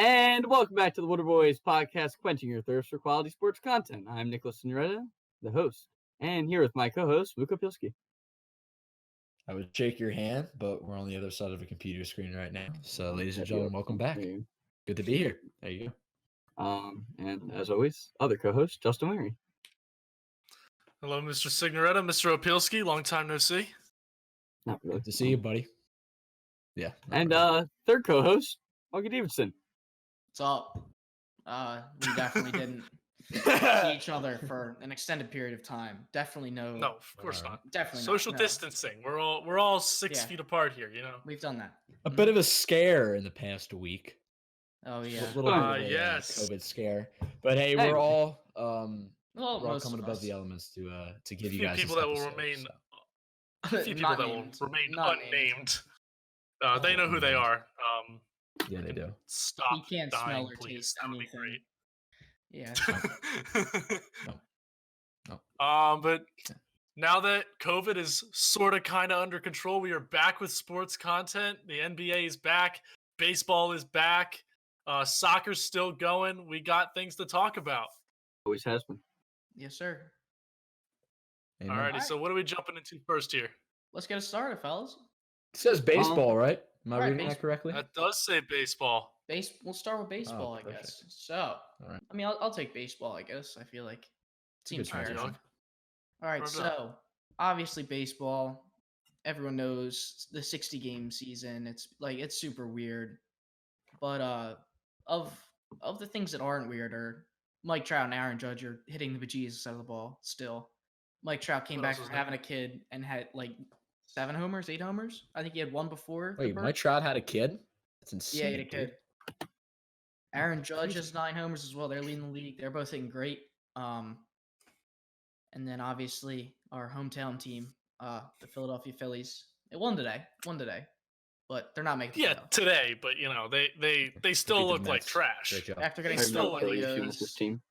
And welcome back to the Wudder Boys podcast, Quenching your thirst for quality sports content. I'm Nicholas Signoretta, the host, and here with my co-host, Luca Pilski. I would shake your hand, but we're on the other side of a computer screen right now. So, ladies and gentlemen, welcome back. Good to be here. There you go. And as always, other co-host, Justin Mary. Hello, Mr. Signoretta, Mr. Opilski. Long time no see. Not really. Good to see you, buddy. Yeah. And third co-host, Augie Davidson. What's up? We definitely didn't see each other for an extended period of time. Definitely no. No, of course not. Definitely social not, distancing. We're all 6 feet apart here. You know. We've done that. A bit of a scare in the past week. Oh yeah. A little bit of a yes. COVID scare. But hey, we're all we're all most coming of above us. the elements to give you guys people this that will episode, remain. so. A few people that will remain unnamed. They know who they are. Yeah, they do. Stop. You can't dying, smell or please. taste That would be anything. great. Yeah. No. But now that COVID is sort of kind of under control, we are back with sports content. The NBA is back. Baseball is back. Soccer's still going. We got things to talk about. Always has been. Yes, sir. Amen. Alrighty, so what are we jumping into first here? Let's get it started, fellas. It says baseball, right? Am I right, reading that correctly? That does say baseball. We'll start with baseball, I perfect. guess. So, All right. I mean, I'll take baseball, I guess. I feel like it seems Good fair. transition. All right, Fair so obviously baseball. Everyone knows the 60-game season. It's super weird, but of the things that aren't weird are Mike Trout and Aaron Judge are hitting the bejesus out of the ball still. Mike Trout came back from having a kid and had like 7 homers, 8 homers. I think he had one before. Wait, Mike Trout had a kid? That's insane. Yeah, he had a kid. Dude. Aaron Judge has 9 homers as well. They're leading the league. They're both hitting great. And then obviously our hometown team, the Philadelphia Phillies. It won today, but they're not making the playoffs. Today, but you know they still look like trash. After getting I have swept no by the affiliation with this O's, team.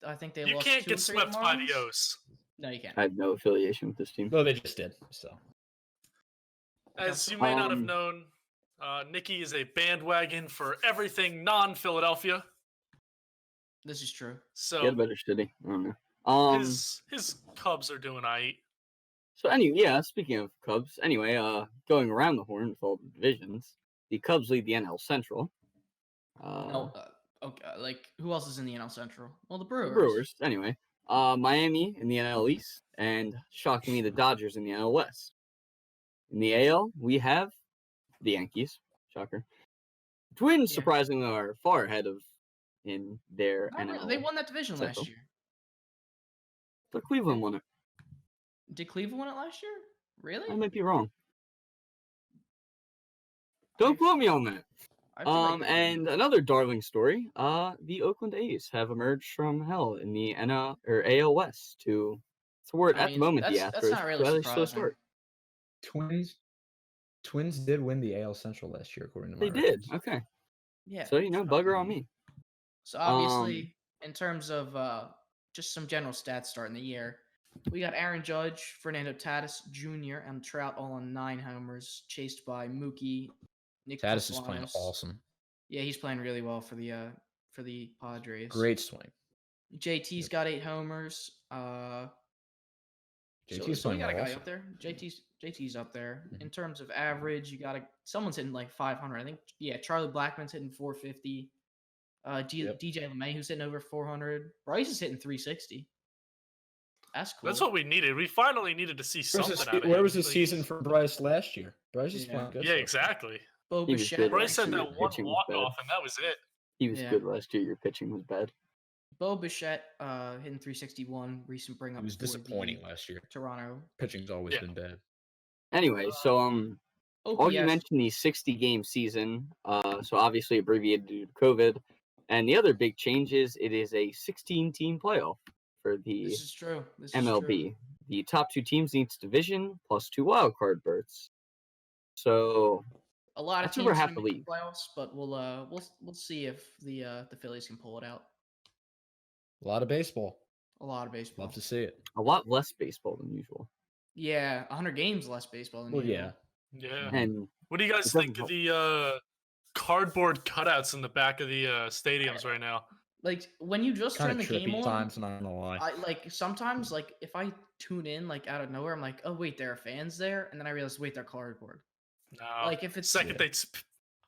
I think they You lost. can't 2 get or 3 swept by the Marlins. O's. No, you can't. I have no affiliation with this team. No, they just did. So, As you may not have known, Nikki is a bandwagon for everything non-Philadelphia. This is true. So Get better city. I don't know. his Cubs are doing aight. So anyway, yeah, speaking of Cubs, anyway, going around the horn with all the divisions, the Cubs lead the NL Central. Okay, like who else is in the NL Central? Well, the Brewers. Brewers, anyway. Miami in the NL East, and shockingly, the Dodgers in the NL West. In the AL, we have the Yankees. Shocker. Twins, Yeah. surprisingly, are far ahead of in their NL. They won that division Central. last year. But Cleveland won it. Did Cleveland win it last year? Really? I might be wrong. Don't quote me on that. I feel like- And another darling story, the Oakland A's have emerged from hell in the NL or AL West to thwart at the moment the that's Astros. not really Rather slow surprising. start. Twins did win the AL Central last year, according to my They did. records. Okay. Yeah. So bugger on me. So obviously, in terms of just some general stats starting the year, we got Aaron Judge, Fernando Tatis Jr., and Trout all on 9 homers, chased by Mookie. Nick Tatis is playing Castellanos. awesome. Yeah, he's playing really well for the Padres. Great swing. JT's got 8 homers. JT's so we playing got a well guy also. up there. JT's up there. Mhm. In terms of average, you got someone's hitting like 500. I think Charlie Blackmon's hitting 450. Yep. DJ LeMay, who's hitting over 400. Bryce is hitting 360. That's cool. That's what we needed. We finally needed to see something out of him. Where was the Like, season for Bryce last year? Bryce is Yeah. playing good. Yeah, so exactly. Bo He was Bichette. good Bryce had Actually, that your one pitching was walk bad. off, and that was it. He was Yeah. good last year. Your pitching was bad. Bo Bichette hitting 361. Recent bring up. It was for the disappointing last year. Toronto. Pitching's always Yeah. been bad. Anyway, so all you OPS. mentioned the 60-game season. So obviously abbreviated due to COVID. And the other big change is it is a 16-team playoff for the This is true. This is MLB. true. The top 2 teams in each division plus 2 wild card berths. So A lot of That's teams over are half gonna the make league. the playoffs, but we'll see if the Phillies can pull it out. A lot of baseball. A lot of baseball. Love to see it. a lot less baseball than usual. Yeah, 100 games less baseball than Well, usual. yeah. Yeah. And What do you guys It doesn't think of help. cardboard cutouts in the back of the stadiums right now. Like when you just Kind turn of the game trippy on, times, not gonna lie. I like sometimes like if I tune in like out of nowhere, I'm like, oh wait, there are fans there, and then I realize, wait, they're cardboard. No, Like if it's second Yeah. they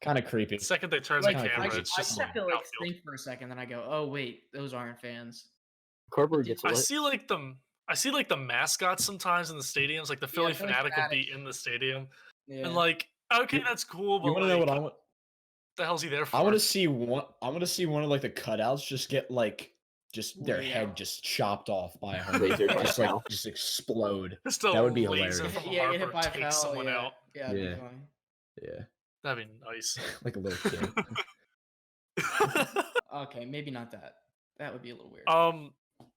Kind of creepy. second they turn like the kinda camera, creepy. it's I just just have to like outfield. think for a second, then I go, oh wait, those aren't fans. Cardboard gets I lit. see like the mascots sometimes in the stadiums, like the Philly Philly Fanatic will Fanatic. be in the stadium, Yeah. and like, okay, that's cool, but You want to like, know what I want? the hell's he there for? I want to see one. I want to see one of like the cutouts just get like their Laid head out. just chopped off by a Lasered Harper. by just like Cal. just explode. Just a That would be laser hilarious. from a Yeah, get hit Harper by a take foul. someone Yeah, out. yeah, that'd Yeah. be funny. Yeah, That'd be nice. like a little kid. Okay, maybe not that. That would be a little weird.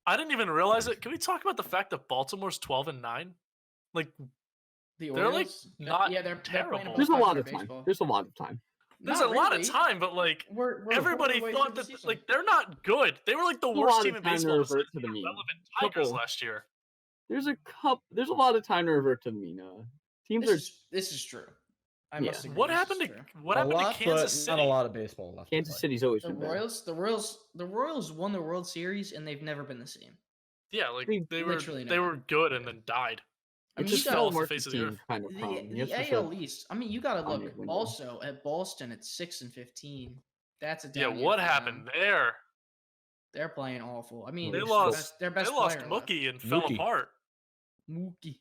I didn't even realize it. Can we talk about the fact that Baltimore's 12-9? Like, The they're, like, Orioles? not yeah, they're playing terrible. above There's a lot 500 of time. baseball. There's a lot of time. there's Not a lot of really. time, but like, We're everybody a quarter way thought through the that season. like they're not good. They were like the There's a worst lot team of in time to baseball. revert besides to the the mean. relevant Tigers Couple- last year. There's a lot of time to revert to the mean. Teams This is true. I Yeah. must agree. What this happened is to true. what a happened lot, to Kansas but City? not a lot of baseball left. to Kansas play. City's always The been bad. the Royals won the World Series and they've never been the same. Yeah, like They they were literally they never. were good and then died. I It mean, just you fell fell off the market face of the team earth. kind of problem. You The have to AL show- East. I mean, you got to on look the window. also at Boston at 6-15. That's a Yeah, down year what for happened them. there? They're playing awful. I mean, They They lost. their They best lost player left. Mookie and fell Mookie. apart. Mookie.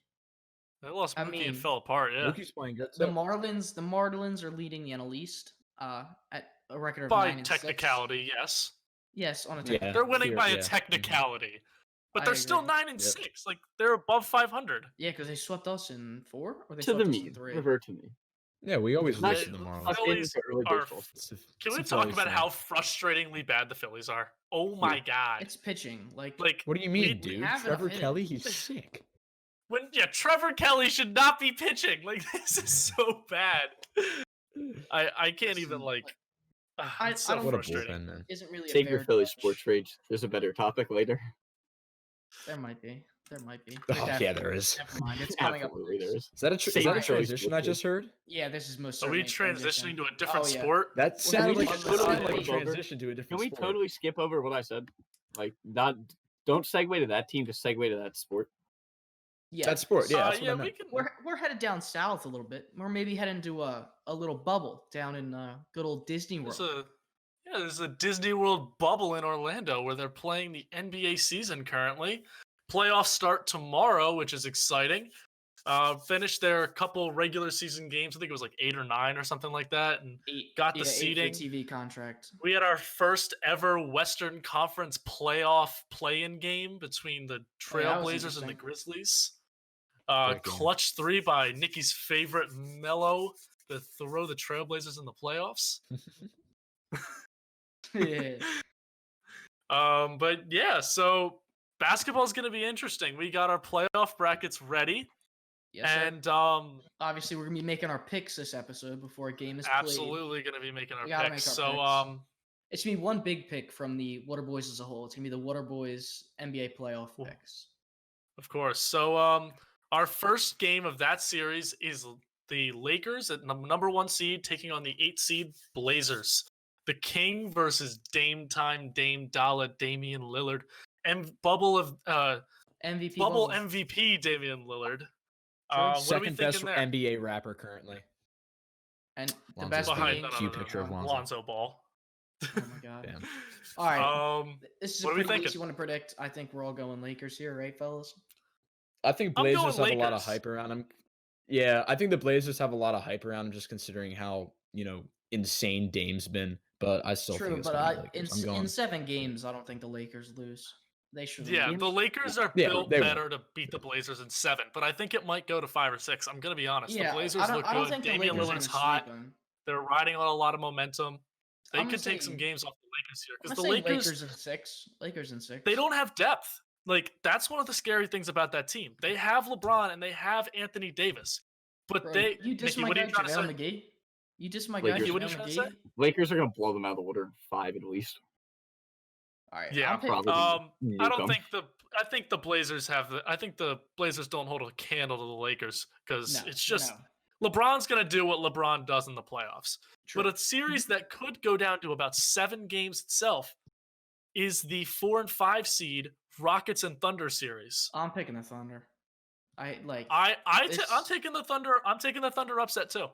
They lost I Mookie mean, and fell apart. Yeah, Mookie's playing good. The too. Marlins are leading the NL East at a record of by 9-6. technicality, yes. Yes, on a Yeah. technicality. They're winning Here, by yeah. a technicality, but I they're still agree. 9-6. Like they're above 500. Yeah, because they swept us in 4, or they to swept the us in mean. 3. Revert to me. Yeah, we always Not lose to the good. Marlins. Us Phillies into early are- baseball. Can we It's a talk Phillies about thing. how frustratingly bad the Phillies are? Oh my Yeah. god! It's pitching. Like Like What do you we- mean, we dude? have enough Trevor hitting. Kelly, he's sick. Trevor Kelly should not be pitching. Like this is so bad. I can't even like. It's so don't- What a frustrating. bullpen, man. isn't really Save a your fair Philly judge. sports rage. There's a better topic later. There might be. There might be. Oh, yeah, there is. Never mind. It's coming up. Absolutely, there is. Is that a Save transition your Philly I just heard? Yeah, this is most Are we certainly a transitioning transition. to a different Oh, yeah. sport? That Well, sounded can like, we it totally sounded like a skip over- transition to a Can different we sport. totally skip over what I said? Like, don't segue to that team. Just segue to that sport. Yeah. That sport, yeah, that's what I we meant. can. We're headed down south a little bit. We're maybe heading to a little bubble down in good old Disney World. There's a Disney World bubble in Orlando where they're playing the NBA season currently. Playoffs start tomorrow, which is exciting. Finished their couple regular season games. I think it was like 8 or 9 or something like that, and got the 8 for seeding. TV contract. we had our first ever Western Conference playoff play-in game between the Oh, that was Trailblazers and the interesting. Grizzlies. Great game. Clutch 3 by Nikki's favorite Melo to throw the Trailblazers in the playoffs. Yeah. But yeah, so basketball is going to be interesting. We got our playoff brackets ready, Yes, sir. and Obviously, we're gonna be making our picks this episode before a game is played. absolutely going to be making our We gotta picks. make our So picks. It's gonna be one big pick from the Wudder Boys as a whole. It's gonna be the Wudder Boys NBA playoff Cool. picks. of course. So our first game of that series is the Lakers at number 1 seed taking on the 8 seed Blazers. The King versus Dame Time, Dame Dollar, Damian Lillard, and bubble MVP bubble bubble. MVP Damian Lillard. Sure. What are we Second best thinking there? NBA rapper currently. And the Lonzo's best Behind being- being. Cute picture of Lonzo. Lonzo Ball. Oh my god. Damn. All right. This is a what are we pretty thinking? easy one to predict. I think we're all going Lakers here, right, fellas? I think I'm going Blazers have a lot of Lakers. hype around them. Yeah, I think the Blazers have a lot of hype around them just considering how, insane Dame's been. But I still True, think it's but gonna be Lakers. I'm going. in 7 games, I don't think the Lakers lose. They should. Yeah, games? the Lakers are Yeah, built they will. better to beat the Blazers in 7, but I think it might go to 5 or 6. I'm gonna be honest. Yeah, The Blazers I don't, look I don't good. think the Damian Lakers are Lillard's gonna hot. sweep them. They're riding on a lot of momentum. They I'm gonna could take some say- games off the Lakers here I'm because gonna the say Lakers Lakers in 6. Lakers in 6. they don't have depth. Like that's one of the scary things about that team. They have LeBron and they have Anthony Davis, but Bro, they. You diss Nikki, my what are guy you trying to JaVale say? McGee. You diss my Lakers. guy What are you JaVale trying to say? McGee. Lakers are gonna blow them out of the water 5 at least. All right. Yeah, I'm picking- probably. I don't think I think the Blazers have the. I think the Blazers don't hold a candle to the Lakers because No, it's just no. LeBron's going to do what LeBron does in the playoffs. True. But a series that could go down to about 7 games itself is the 4 and 5 seed Rockets and Thunder series. I'm picking the Thunder. I'm taking the Thunder. I'm taking the Thunder upset too.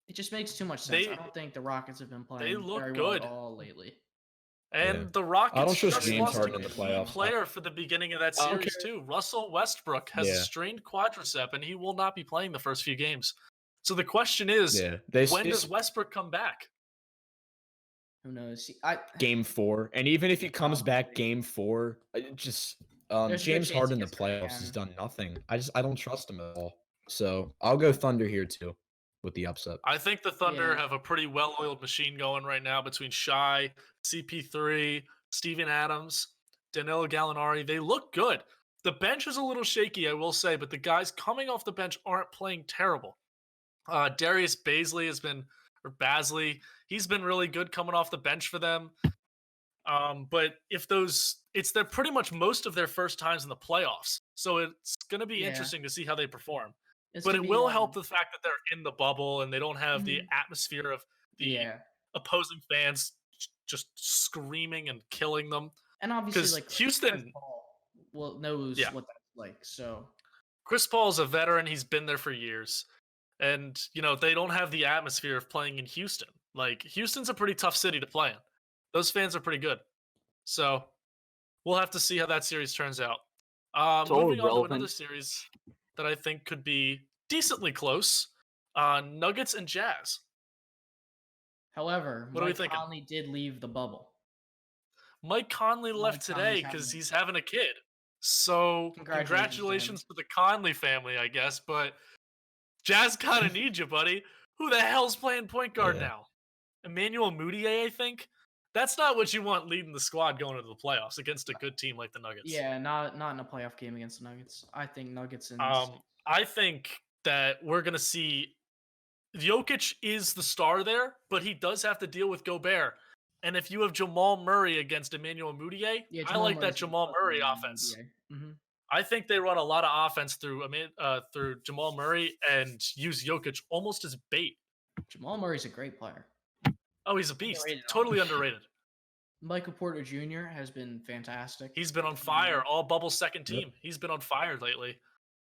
It just makes too much sense. I don't think the Rockets have been playing look very good well at all lately. And the Rockets trust just James lost Harden a in the key playoffs. player for the beginning of that series too. Russell Westbrook has a strained quadricep, and he will not be playing the first few games. So the question is, when does Westbrook come back? Who knows? Game 4, and even if he comes back Game 4, James Harden in the playoffs has done nothing. I don't trust him at all. So I'll go Thunder here too, with the upset. I think the Thunder have a pretty well-oiled machine going right now between Shai, CP3, Steven Adams, Danilo Gallinari. They look good. The bench is a little shaky, I will say, but the guys coming off the bench aren't playing terrible. Darius Bazley he's been really good coming off the bench for them. But they're pretty much most of their first times in the playoffs. So it's going to be interesting to see how they perform. But it will help the fact that they're in the bubble and they don't have the atmosphere of the opposing fans just screaming and killing them. And obviously, like Houston Chris Paul knows what that's like. So Chris Paul's a veteran. He's been there for years. And, they don't have the atmosphere of playing in Houston. Like, Houston's a pretty tough city to play in. Those fans are pretty good. So we'll have to see how that series turns out. Moving on to another series that I think could be decently close, Nuggets and Jazz. However, Mike Conley did leave the bubble. Mike Conley left today because he's having a kid. So congratulations to the Conley family, I guess. But Jazz kind of need you, buddy. Who the hell's playing point guard now? Emmanuel Mudiay, I think. That's not what you want leading the squad going into the playoffs against a good team like the Nuggets. Yeah, not in a playoff game against the Nuggets. I think Nuggets and I think that we're gonna see Jokic is the star there, but he does have to deal with Gobert. And if you have Jamal Murray against Emmanuel Mudiay, I like that Jamal Murray offense. Mm-hmm. I think they run a lot of offense through Jamal Murray and use Jokic almost as bait. Jamal Murray's a great player. Oh, he's a beast. Totally underrated. Michael Porter Jr. has been fantastic. He's been on fire. All bubble second team. Yep. He's been on fire lately.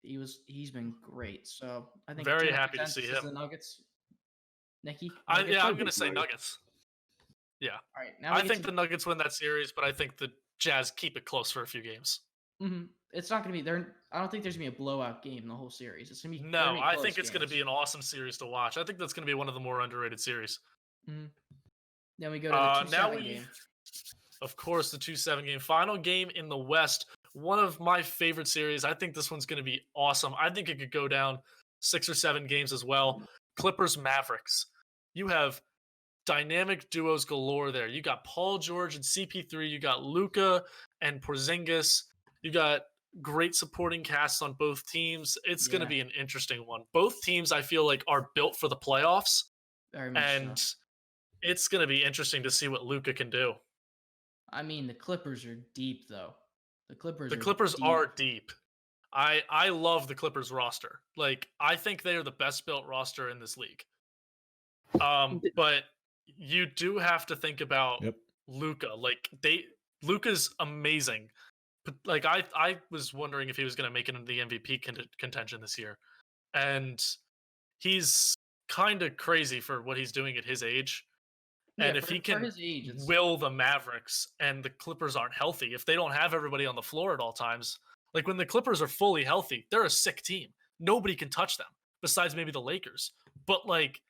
He's been great. So I think very happy to see him. The Nuggets. Nikki? I'm gonna say Nuggets. Yeah. All right. Now I think the Nuggets win that series, but I think the Jazz keep it close for a few games. Mm-hmm. It's not gonna be there. I don't think there's gonna be a blowout game in the whole series. It's gonna be I think it's gonna be an awesome series to watch. I think that's gonna be one of the more underrated series. Mm-hmm. Then we go to the 2-7 game. Of course, the 2-7 game. Final game in the West. One of my favorite series. I think this one's going to be awesome. I think it could go down 6 or 7 games as well. Clippers Mavericks. You have dynamic duos galore there. You got Paul George and CP3. You got Luka and Porzingis. You got great supporting casts on both teams. It's going to be an interesting one. Both teams, I feel like, are built for the playoffs. Very much so. It's going to be interesting to see what Luka can do. I mean, the Clippers are deep, though. The Clippers are deep. I love the Clippers roster. Like, I think they are the best built roster in this league. But you do have to think about Luka. Like, Luka's amazing. But like, I was wondering if he was going to make it into the MVP contention this year, and he's kind of crazy for what he's doing at his age. And if he can will the Mavericks and the Clippers aren't healthy, if they don't have everybody on the floor at all times, like when the Clippers are fully healthy, they're a sick team. Nobody can touch them besides maybe the Lakers. But like,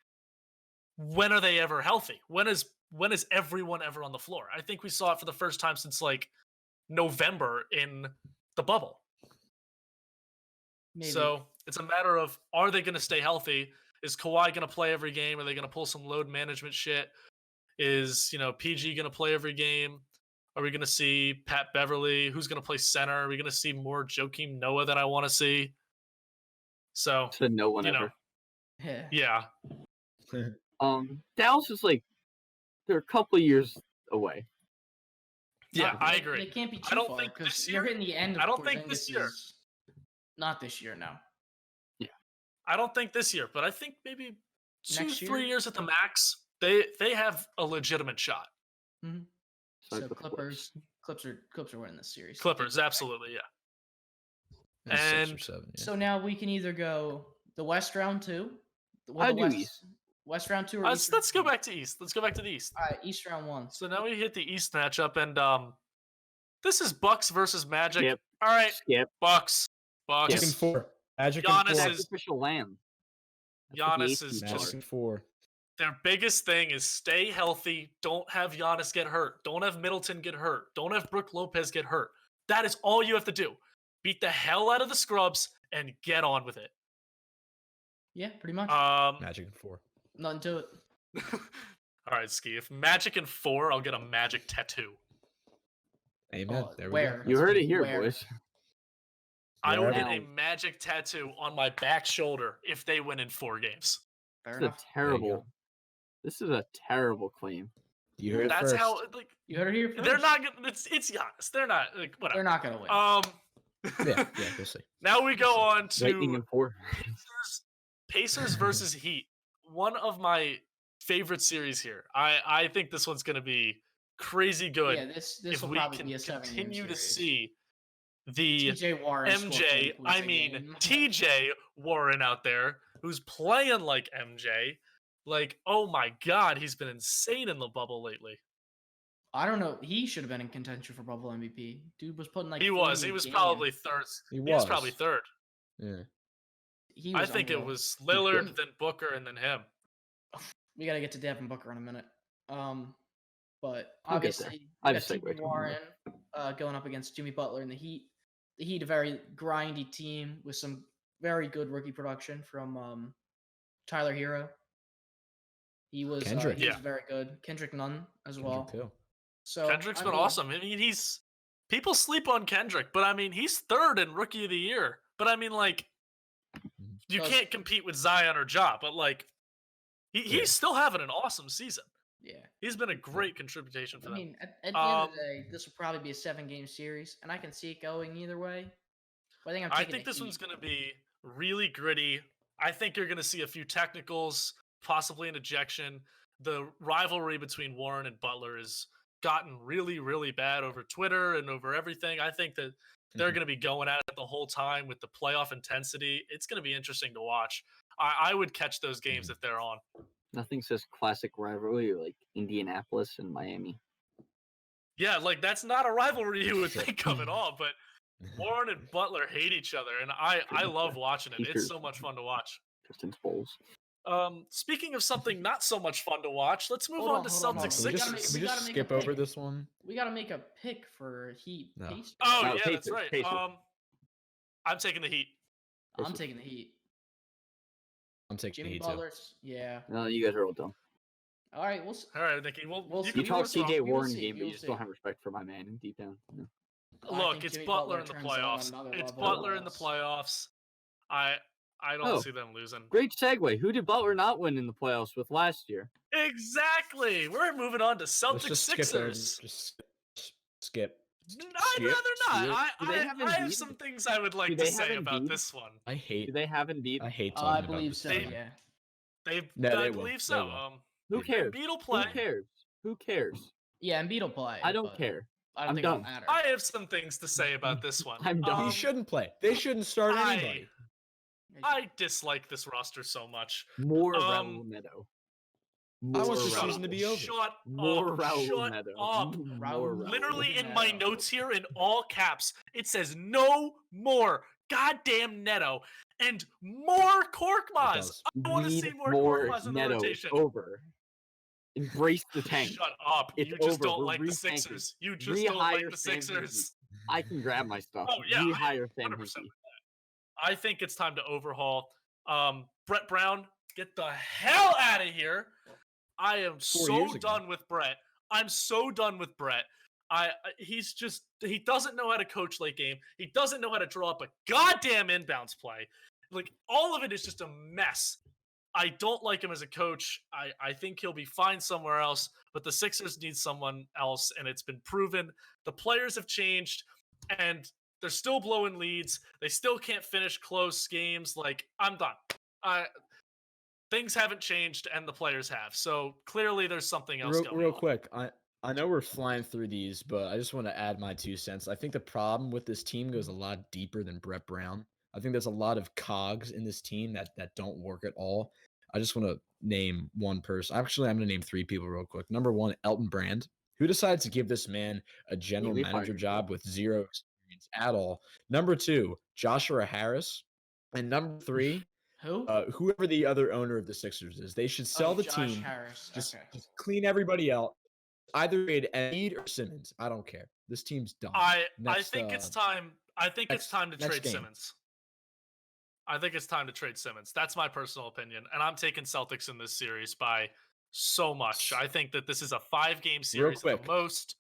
when are they ever healthy? When is everyone ever on the floor? I think we saw it for the first time since like November in the bubble. Maybe. So it's a matter of, are they going to stay healthy? Is Kawhi going to play every game? Are they going to pull some load management shit? Is, PG going to play every game? Are we going to see Pat Beverly? Who's going to play center? Are we going to see more Joakim Noah that I want to see? So, no one ever. Yeah. Dallas is like, they're a couple of years away. Yeah, I agree. They can't be too far because you're hitting the end of I don't think this year. Not this year, no. Yeah. I don't think this year, but I think maybe Next 3 year? years at the max. They have a legitimate shot. Mm-hmm. Sorry So for the Clips. Clips are winning this series. Clippers, absolutely, yeah. Six or And 7. Yeah. So now we can either go the West round 2. I'd do East. West round 2 or let's East round go 1? back to East. Let's go back to the East. All right, East round 1. So now we hit the East matchup, and this is Bucks versus Magic. Skip. All right, Skip. Bucks. Magic and 4. Magic Giannis and 4. is- Sacrificial lamb. Giannis is Magic just and 4. their biggest thing is stay healthy. Don't have Giannis get hurt. Don't have Middleton get hurt. Don't have Brook Lopez get hurt. That is all you have to do. Beat the hell out of the scrubs and get on with it. Yeah, pretty much. Magic and 4. Nothing to it. All right, Ski. If Magic in 4, I'll get a Magic tattoo. Amen. Oh, There we where? go. You heard it here, Where? boys. I will Wherever. get a Magic tattoo on my back shoulder if they win in 4 games. Fair This is a enough. terrible. This is a terrible claim. You heard it That's first. how like You heard it here first. they're not gonna. It's Giannis. They're not like whatever. They're not gonna win. Yeah, we'll see. Now we go on Lightning to in 4. Pacers versus Heat. One of my favorite series here. I think this one's gonna be crazy good. Yeah, this if will we probably can be a 7-game continue to series. see the TJ Warren. scored MJ, 20 points I a mean game. TJ Warren out there who's playing like MJ. Like, oh my god, he's been insane in the bubble lately. I don't know. He should have been in contention for bubble MVP. Dude was putting like. He 40 was. a He was game. probably third. He He was probably was. third. Yeah. He I was think it unreal. was Lillard, then Booker, and then him. We got to get to Devin Booker in a minute. But We'll get there. obviously, I we just got segued TJ Warren going up against Jimmy Butler in the Heat. The Heat, a very grindy team with some very good rookie production from Tyler Hero. He was Kendrick. Yeah. very good. Kendrick Nunn as well. Kendrick too. So Kendrick's I been mean, awesome. I mean, people sleep on Kendrick, but I mean, he's third in Rookie of the Year. But I mean, like, you Does- can't compete with Zion or Ja, but like, Yeah. he's still having an awesome season. Yeah. He's been a great contribution for I them. mean, at the end of the day, this will probably be a 7-game series, and I can see it going either way. But I think I'm I taking think the this Heat. one's going to be really gritty. I think you're going to see a few technicals, possibly an ejection. The rivalry between Warren and Butler has gotten really, really bad over Twitter and over everything. I think that they're Mhm. going to be going at it the whole time with the playoff intensity. It's going to be interesting to watch. I would catch those games if they're on. Nothing says classic rivalry like Indianapolis and Miami. Yeah, like that's not a rivalry you would think of at all, but Warren and Butler hate each other, and I love watching it. It's so much fun to watch. Pistons Bulls. Speaking of something not so much fun to watch, let's move Hold on on, to hold on, hold Celtics on. Can we gotta just, Sixers. can we we just gotta make a skip over pick. this one? We got to make a pick for Heat. No. Pacers. Oh No, yeah, Pacers, that's right. Pacers. I'm taking the Heat. I'm Pacers. taking the Heat. I'm taking Jimmy the Heat Butler's. Yeah. No, you guys are all dumb. All right. All right, Nikki. Well, We'll you see. You can talk prove us wrong. CJ We'll Warren see, game, but we'll you just don't see. have respect for my man deep down. No. I Look, think it's Jimmy Butler in the turns it on playoffs. another It's level. Butler in the playoffs. I don't Oh. see them losing. Great segue. Who did Butler not win in the playoffs with last year? Exactly. We're moving on to Let's Celtics just skip there. Sixers. Just skip. I'd Skip, rather not. skip. Do they I have have Embiid? some things I would Do like they to have say about Embiid? this one. I Do hate. they have Embiid? I hate I talking about believe this so. team. Yeah. No, I they will. believe They so. will. Who cares? Embiid will Who play. cares? Who cares? Yeah. Embiid will play. I don't but care. I don't I'm think done. it'll matter. I have some things to say about this one. I'm done. He shouldn't play. They shouldn't start anybody. I dislike this roster so much. More Um, Raul Neto. I want the Raul. season to be over. Shut More up. Raul Shut Neto. up. More Raul. Literally in my Neto. notes here in all caps, it says no more goddamn Neto and more Korkmaz. does. I want to Need see more more Korkmaz in the Neto. rotation. Over. Embrace the tank. Shut up. It's You just over. don't We're like the retanking. Sixers. You just don't like Rehire the Sam Sixers. I can grab my stuff. Oh, yeah, Rehire Sam 100% Hinkie. I think it's time to overhaul. Brett Brown, get the hell out of here. I am 4 so years ago. done with Brett. I'm so done with Brett. He's just he doesn't know how to coach late game. He doesn't know how to draw up a goddamn inbounds play. Like all of it is just a mess. I don't like him as a coach. I think he'll be fine somewhere else, but the Sixers need someone else, and it's been proven. The players have changed, and they're still blowing leads. They still can't finish close games. Like, I'm done. things haven't changed and the players have. So clearly there's something else going Real on. quick, I know we're flying through these, but I just want to add my 2 cents. I think the problem with this team goes a lot deeper than Brett Brown. I think there's a lot of cogs in this team that don't work at all. I just want to name one person. Actually, I'm going to name 3 people real quick. Number 1, Elton Brand. Who decides to give this man a general we manager fired him. job with 0 experience at all? Number 2, Joshua Harris. And number 3, Who? whoever the other owner of the Sixers is. They should sell the Josh team. Harris. Just Okay. clean everybody out. Either trade Embiid or Simmons. I don't care. This team's done. I think it's time. I think it's time to next trade game. Simmons. I think it's time to trade Simmons. That's my personal opinion, and I'm taking Celtics in this series by so much. I think that this is a 5-game series at the most.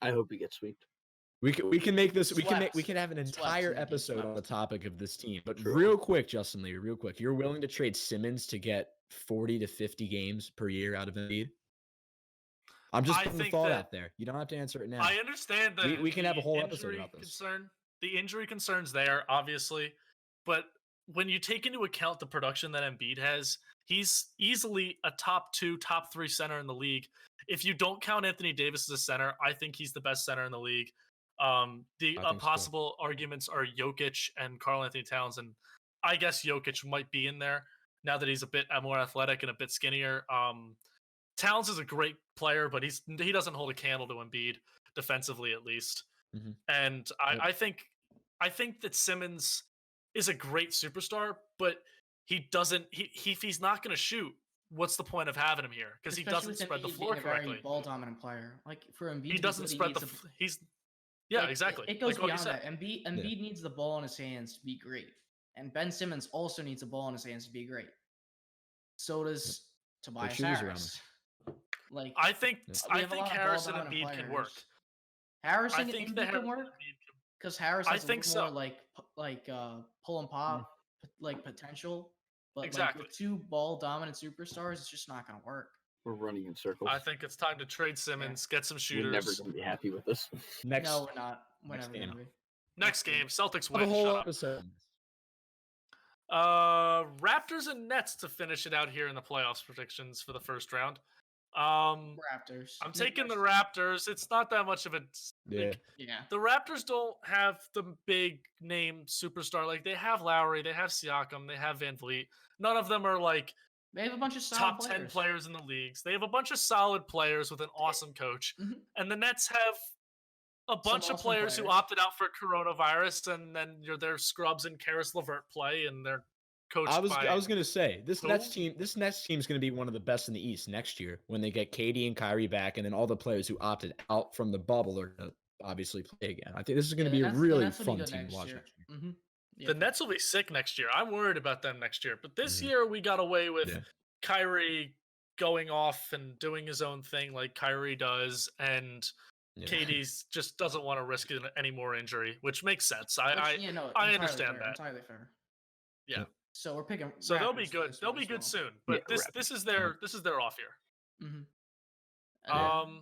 I hope we get swept. We can make this. We Swept. can have an Swept entire in that game, episode on the swept. topic of this team. But True. real quick, Justin Lee, real quick, you're willing to trade Simmons to get 40 to 50 games per year out of Embiid? I'm just putting the thought out there. You don't have to answer it now. I understand that we can have a whole episode injury about this. The injury concerns there, obviously, but when you take into account the production that Embiid has, he's easily a top 2, top 3 center in the league. If you don't count Anthony Davis as a center, I think he's the best center in the league. The possible arguments are Jokic and Karl Anthony Towns, and I guess Jokic might be in there now that he's a bit more athletic and a bit skinnier. Towns is a great player, but he doesn't hold a candle to Embiid defensively, at least. Mm-hmm. And I think that Simmons is a great superstar, but he doesn't. If he's not going to shoot, what's the point of having him here? Because he doesn't spread the floor correctly. Ball dominant player, like for Embiid, he doesn't spread the. Exactly. It goes like beyond that. Embiid needs the ball in his hands to be great, and Ben Simmons also needs the ball in his hands to be great. So does Tobias Harris. Like I think Harris and Embiid can work. Harris and Embiid can work because Harris has more like pull and pop like potential, but exactly. Like with 2 ball dominant superstars, it's just not going to work. We're running in circles. I think it's time to trade Simmons, get some shooters. We're never going to be happy with this. No, we're not. We're next never game. going to be. Next game, Celtics win. The whole episode. Raptors and Nets to finish it out here in the playoffs predictions for the first round. Raptors. I'm taking the Raptors. It's not that much of a yeah. The Raptors don't have the big name superstar. Like they have Lowry, they have Siakam, they have Van Vliet. None of them are like they have a bunch of solid top 10 players in the leagues. They have a bunch of solid players with an awesome coach. Mm-hmm. And the Nets have a bunch of players who opted out for coronavirus, and then their scrubs and Karis LeVert play, and they're coached by. I was gonna say this Nets team is gonna be one of the best in the East next year when they get KD and Kyrie back, and then all the players who opted out from the bubble are gonna obviously play again. I think this is gonna be a really fun team to watch next year. Mm-hmm. Yeah. The Nets will be sick next year. I'm worried about them next year. But this year we got away with Kyrie going off and doing his own thing like Kyrie does, and KD just doesn't want to risk any more injury, which makes sense. I understand that. Entirely fair. Yeah. So we're picking. So they'll be good. They'll be good soon. But this is their off year. Mm-hmm.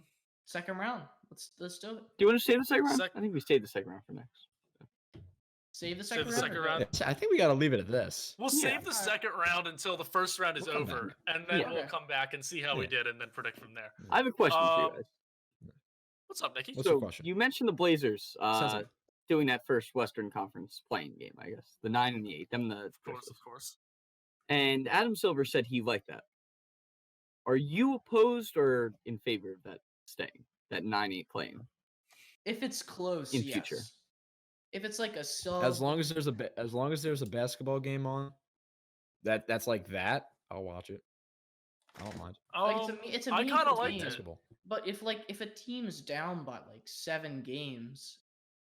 Second round. Let's do it. Do you want to save the second round? I think we saved the second round for next. Save the second round. I think we got to leave it at this. We'll save the second round until the first round is over, and then we'll come back and see how we did, and then predict from there. I have a question for you guys. What's up, Nikki? What's your question? You mentioned the Blazers doing that first Western Conference playing game, I guess. The 9 and the 8. Of course. And Adam Silver said he liked that. Are you opposed or in favor of that staying, that 9-8 playing? If it's close, in future. If it's like a sub, as long as there's a basketball game on, that's like that, I'll watch it. I don't mind. It's a I kind of like it. But if a team's down by like 7 games,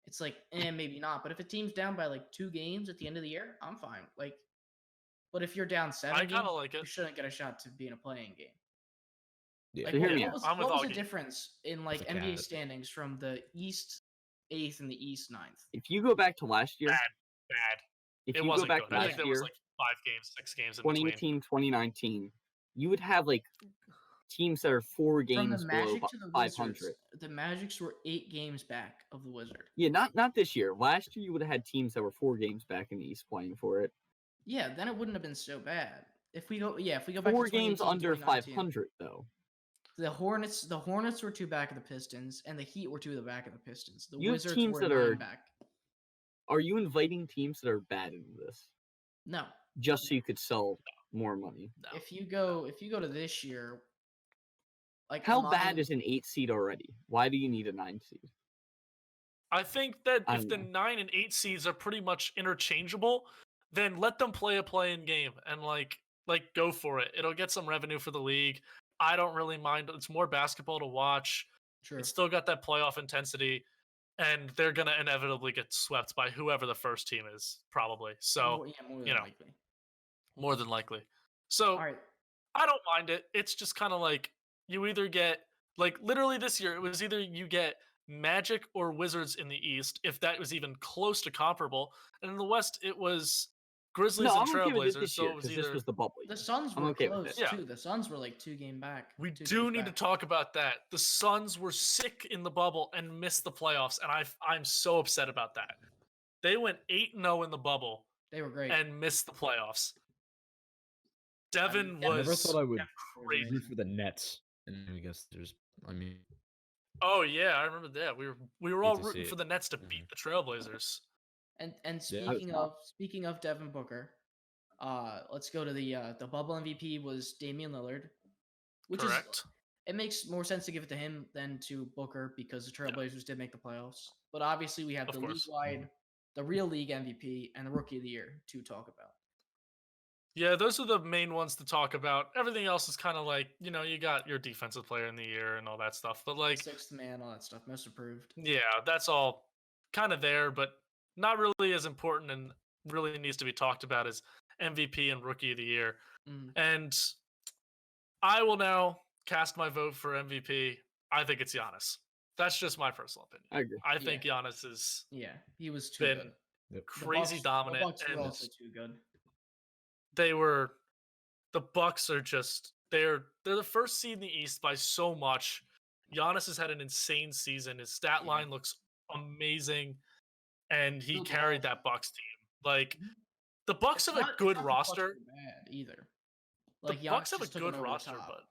it's like maybe not. But if a team's down by like 2 games at the end of the year, I'm fine. Like, but if you're down 7, I kind of like it. You shouldn't get a shot to be in a playing game. Yeah. Like, what was the difference in like NBA standings from the East 8th and the East 9th? If you go back to last year, bad. If it you wasn't go back good. to I last think there year, was like 5 games, 6 games in 2018, 2019, you would have like teams that are 4 games below 500. The Magics were 8 games back of the Wizard. Yeah, not this year. Last year you would have had teams that were 4 games back in the East playing for it. Yeah, then it wouldn't have been so bad. If we go back 4 to games 2018, under 2019, 500 though. the Hornets were 2 back of the Pistons, and the Heat were 2 the back of the Pistons. The You have Wizards teams were that 9 are- back. Are you inviting teams that are bad into this No. just so you could sell more money? No. If you go to this year, like How my- bad is an 8 seed already? Why do you need a 9 seed? I think that I if don't the know. 9 and 8 seeds are pretty much interchangeable, then let them play a play-in game and like go for it. It'll get some revenue for the league. I don't really mind. It's more basketball to watch. True. It's still got that playoff intensity, and they're gonna inevitably get swept by whoever the first team is, probably. So more you know. likely. more than likely. So All right. I don't mind it. It's just kind of like you either get literally this year it was either you get Magic or Wizards in the East, if that was even close to comparable, and in the West it was Grizzlies No, and I'm okay with it Trailblazers. this So year it was because either this was the bubble. The year. Suns I'm were okay with close it. Yeah. too. The Suns were like 2 game back. we 2 do games need to back. talk about that. The Suns were sick in the bubble and missed the playoffs, and I'm so upset about that. They went 8-0 in the bubble They were great. and missed the playoffs. Devin I I never was thought I would crazy. root for the Nets, and I guess I mean, Oh yeah, I remember that. We were all to see rooting for it. the Nets to beat the Trailblazers. And Yeah. speaking of Devin Booker, let's go to the bubble MVP was Damian Lillard, which Correct. it makes more sense to give it to him than to Booker because the Trailblazers did make the playoffs. But obviously we have Of the course. league-wide, the real league MVP, and the Rookie of the Year to talk about. Yeah, those are the main ones to talk about. Everything else is kind of like, you got your defensive player in the year and all that stuff. But like, Sixth man, all that stuff, most improved. yeah, that's all kind of there, but not really as important and really needs to be talked about as MVP and Rookie of the Year. Mm. And I will now cast my vote for MVP. I think it's Giannis. That's just my personal opinion. I agree. I think Giannis is Yeah, he was too been good. The crazy Bucks- dominant. The Bucks were and also too good. the Bucks are just they're the first seed in the East by so much. Giannis has had an insane season. His stat Yeah. line looks amazing, and he Good carried ball. that Bucks team. Like Mhm. the Bucks have a good roster. Bad either. The Like Bucks Giannis have a just took 'em good over the roster, top. but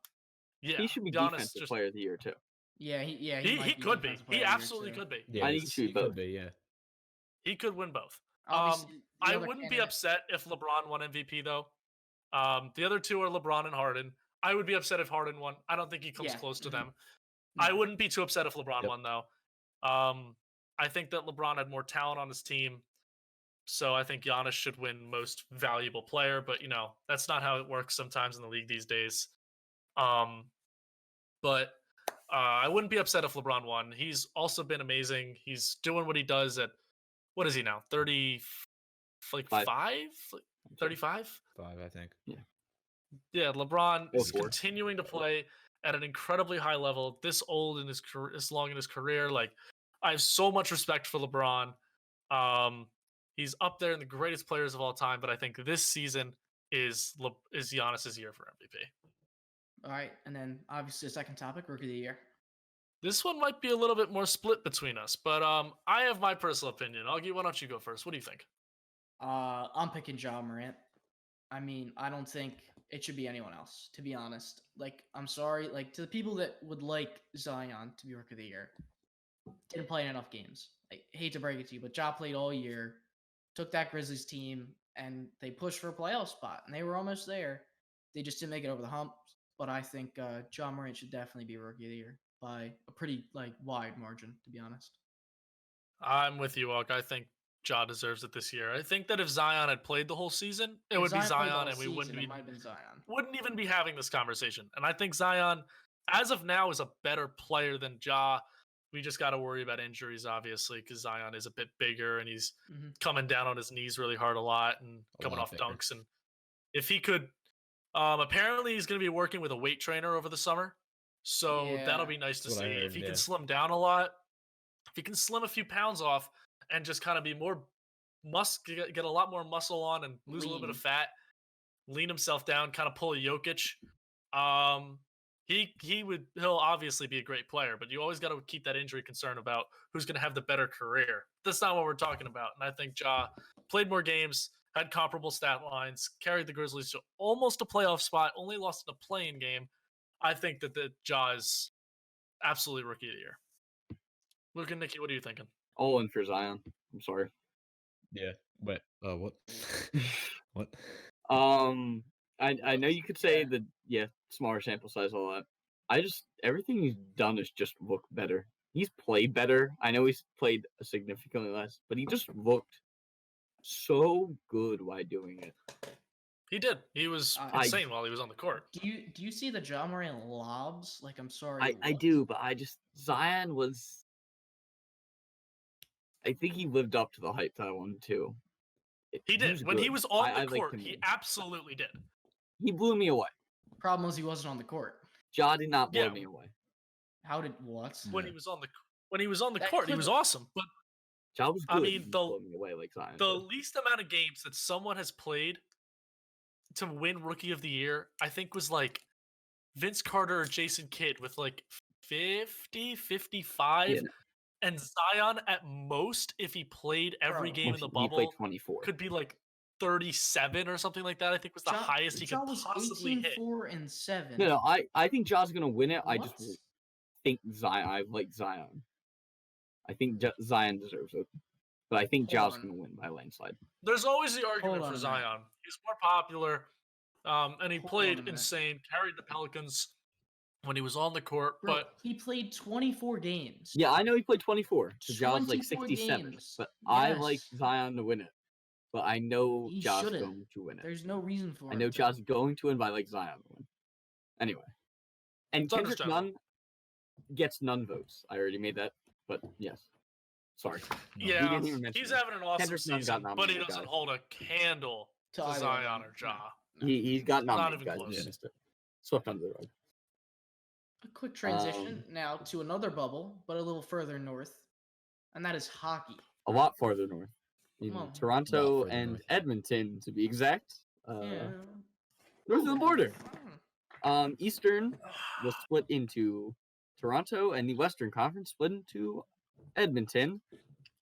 yeah, He should be Giannis defensive just player of the year too. Yeah, he might be could be. Defensive Player He of the Year, absolutely too. could be. yeah, I think it should be he could both. be, yeah. He could win both. Obviously, the I other wouldn't be candidate- upset if LeBron won MVP though. The other two are LeBron and Harden. I would be upset if Harden won. I don't think he comes Yeah, close to mhm. them. I No. wouldn't be too upset if LeBron Yep. won though. I think that LeBron had more talent on his team, so I think Giannis should win Most Valuable Player. But that's not how it works sometimes in the league these days. But I wouldn't be upset if LeBron won. He's also been amazing. He's doing what he does at what is he now? 30, like Five. 35? 5, I think. Yeah, LeBron Go is for it. continuing to play at an incredibly high level. This old in his career, this long in his career, like I have so much respect for LeBron. He's up there in the greatest players of all time, but I think this season is Giannis's year for MVP. All right, and then obviously the second topic, Rookie of the Year. This one might be a little bit more split between us, but I have my personal opinion. Augie, why don't you go first? What do you think? I'm picking Ja Morant. I mean, I don't think it should be anyone else, to be honest. Like, I'm sorry, like to the people that would like Zion to be Rookie of the Year, didn't play in enough games. I hate to break it to you, but Ja played all year, took that Grizzlies team, and they pushed for a playoff spot, and they were almost there. They just didn't make it over the hump. But I think Ja Morant should definitely be Rookie of the Year by a pretty wide margin, to be honest. I'm with you, Aug. I think Ja deserves it this year. I think that if Zion had played the whole season, it If would be played the Zion, whole and we season, it might have been Zion. wouldn't even be having this conversation. And I think Zion, as of now, is a better player than Ja. We just got to worry about injuries, obviously, because Zion is a bit bigger and he's Mhm. coming down on his knees really hard a lot and A coming lot off bigger. dunks. And if he could, apparently he's going to be working with a weight trainer over the summer. So that'll Yeah. be nice to That's see. what I If heard, he yeah. can slim down a lot, if he can slim a few pounds off and just kind of be more get a lot more muscle on and lose a little bit of Lean. fat, lean himself down, kind of pull a Jokic. He'll obviously be a great player, but you always got to keep that injury concern about who's going to have the better career. That's not what we're talking about. And I think Ja played more games, had comparable stat lines, carried the Grizzlies to almost a playoff spot, only lost in a play-in game. I think that Ja is absolutely rookie of the year. Luke and Nikki, what are you thinking? All in for Zion. I'm sorry. Yeah. Wait. What? What? I know you could say that, smaller sample size, all that. Everything he's done is just look better. He's played better. I know he's played significantly less, but he just looked so good while doing it. He did. He was insane while he was on the court. Do you see the Ja Morant lobs? Like, I'm sorry. I do, but Zion was. I think he lived up to the hype that I wanted to. He did. When he was on the court, he absolutely did. He blew me away. Problem was he wasn't on the court. Ja did not blow me away. How did what? When he was on the court, he was awesome. But Ja was good. I mean, blew me away like Zion. The least amount of games that someone has played to win Rookie of the Year, I think, was like Vince Carter or Jason Kidd with like 50, 55. Yeah. And Zion, at most, if he played every game in the bubble, he played 24. Could be like 37 or something like that. I think was the highest he could possibly 18, hit. 4 and 7. No, I think Ja's gonna win it. What? I just think Zion. I like Zion. I think Zion deserves it, but I think Ja's gonna win by a landslide. There's always the argument for Zion. He's more popular, and he played insane. Carried the Pelicans when he was on the court, but he played 24 games. Yeah, I know he played 24. So Ja's like 67, but I like Zion to win it. But I know Ja's going to win it. There's no reason for it. I know Ja's going to win, but I like Zion to win. Anyway. And Kendrick Nunn gets none votes. I already made that, but yes. Sorry. Yeah, he's having an awesome season, but he doesn't hold a candle to Zion or Ja. He's got nominated, not even guys. close. Swept under the rug. A quick transition now to another bubble, but a little further north, and that is hockey. A lot farther north. In Toronto and Edmonton, to be exact. North of the border. Eastern was split into Toronto, and the Western Conference split into Edmonton.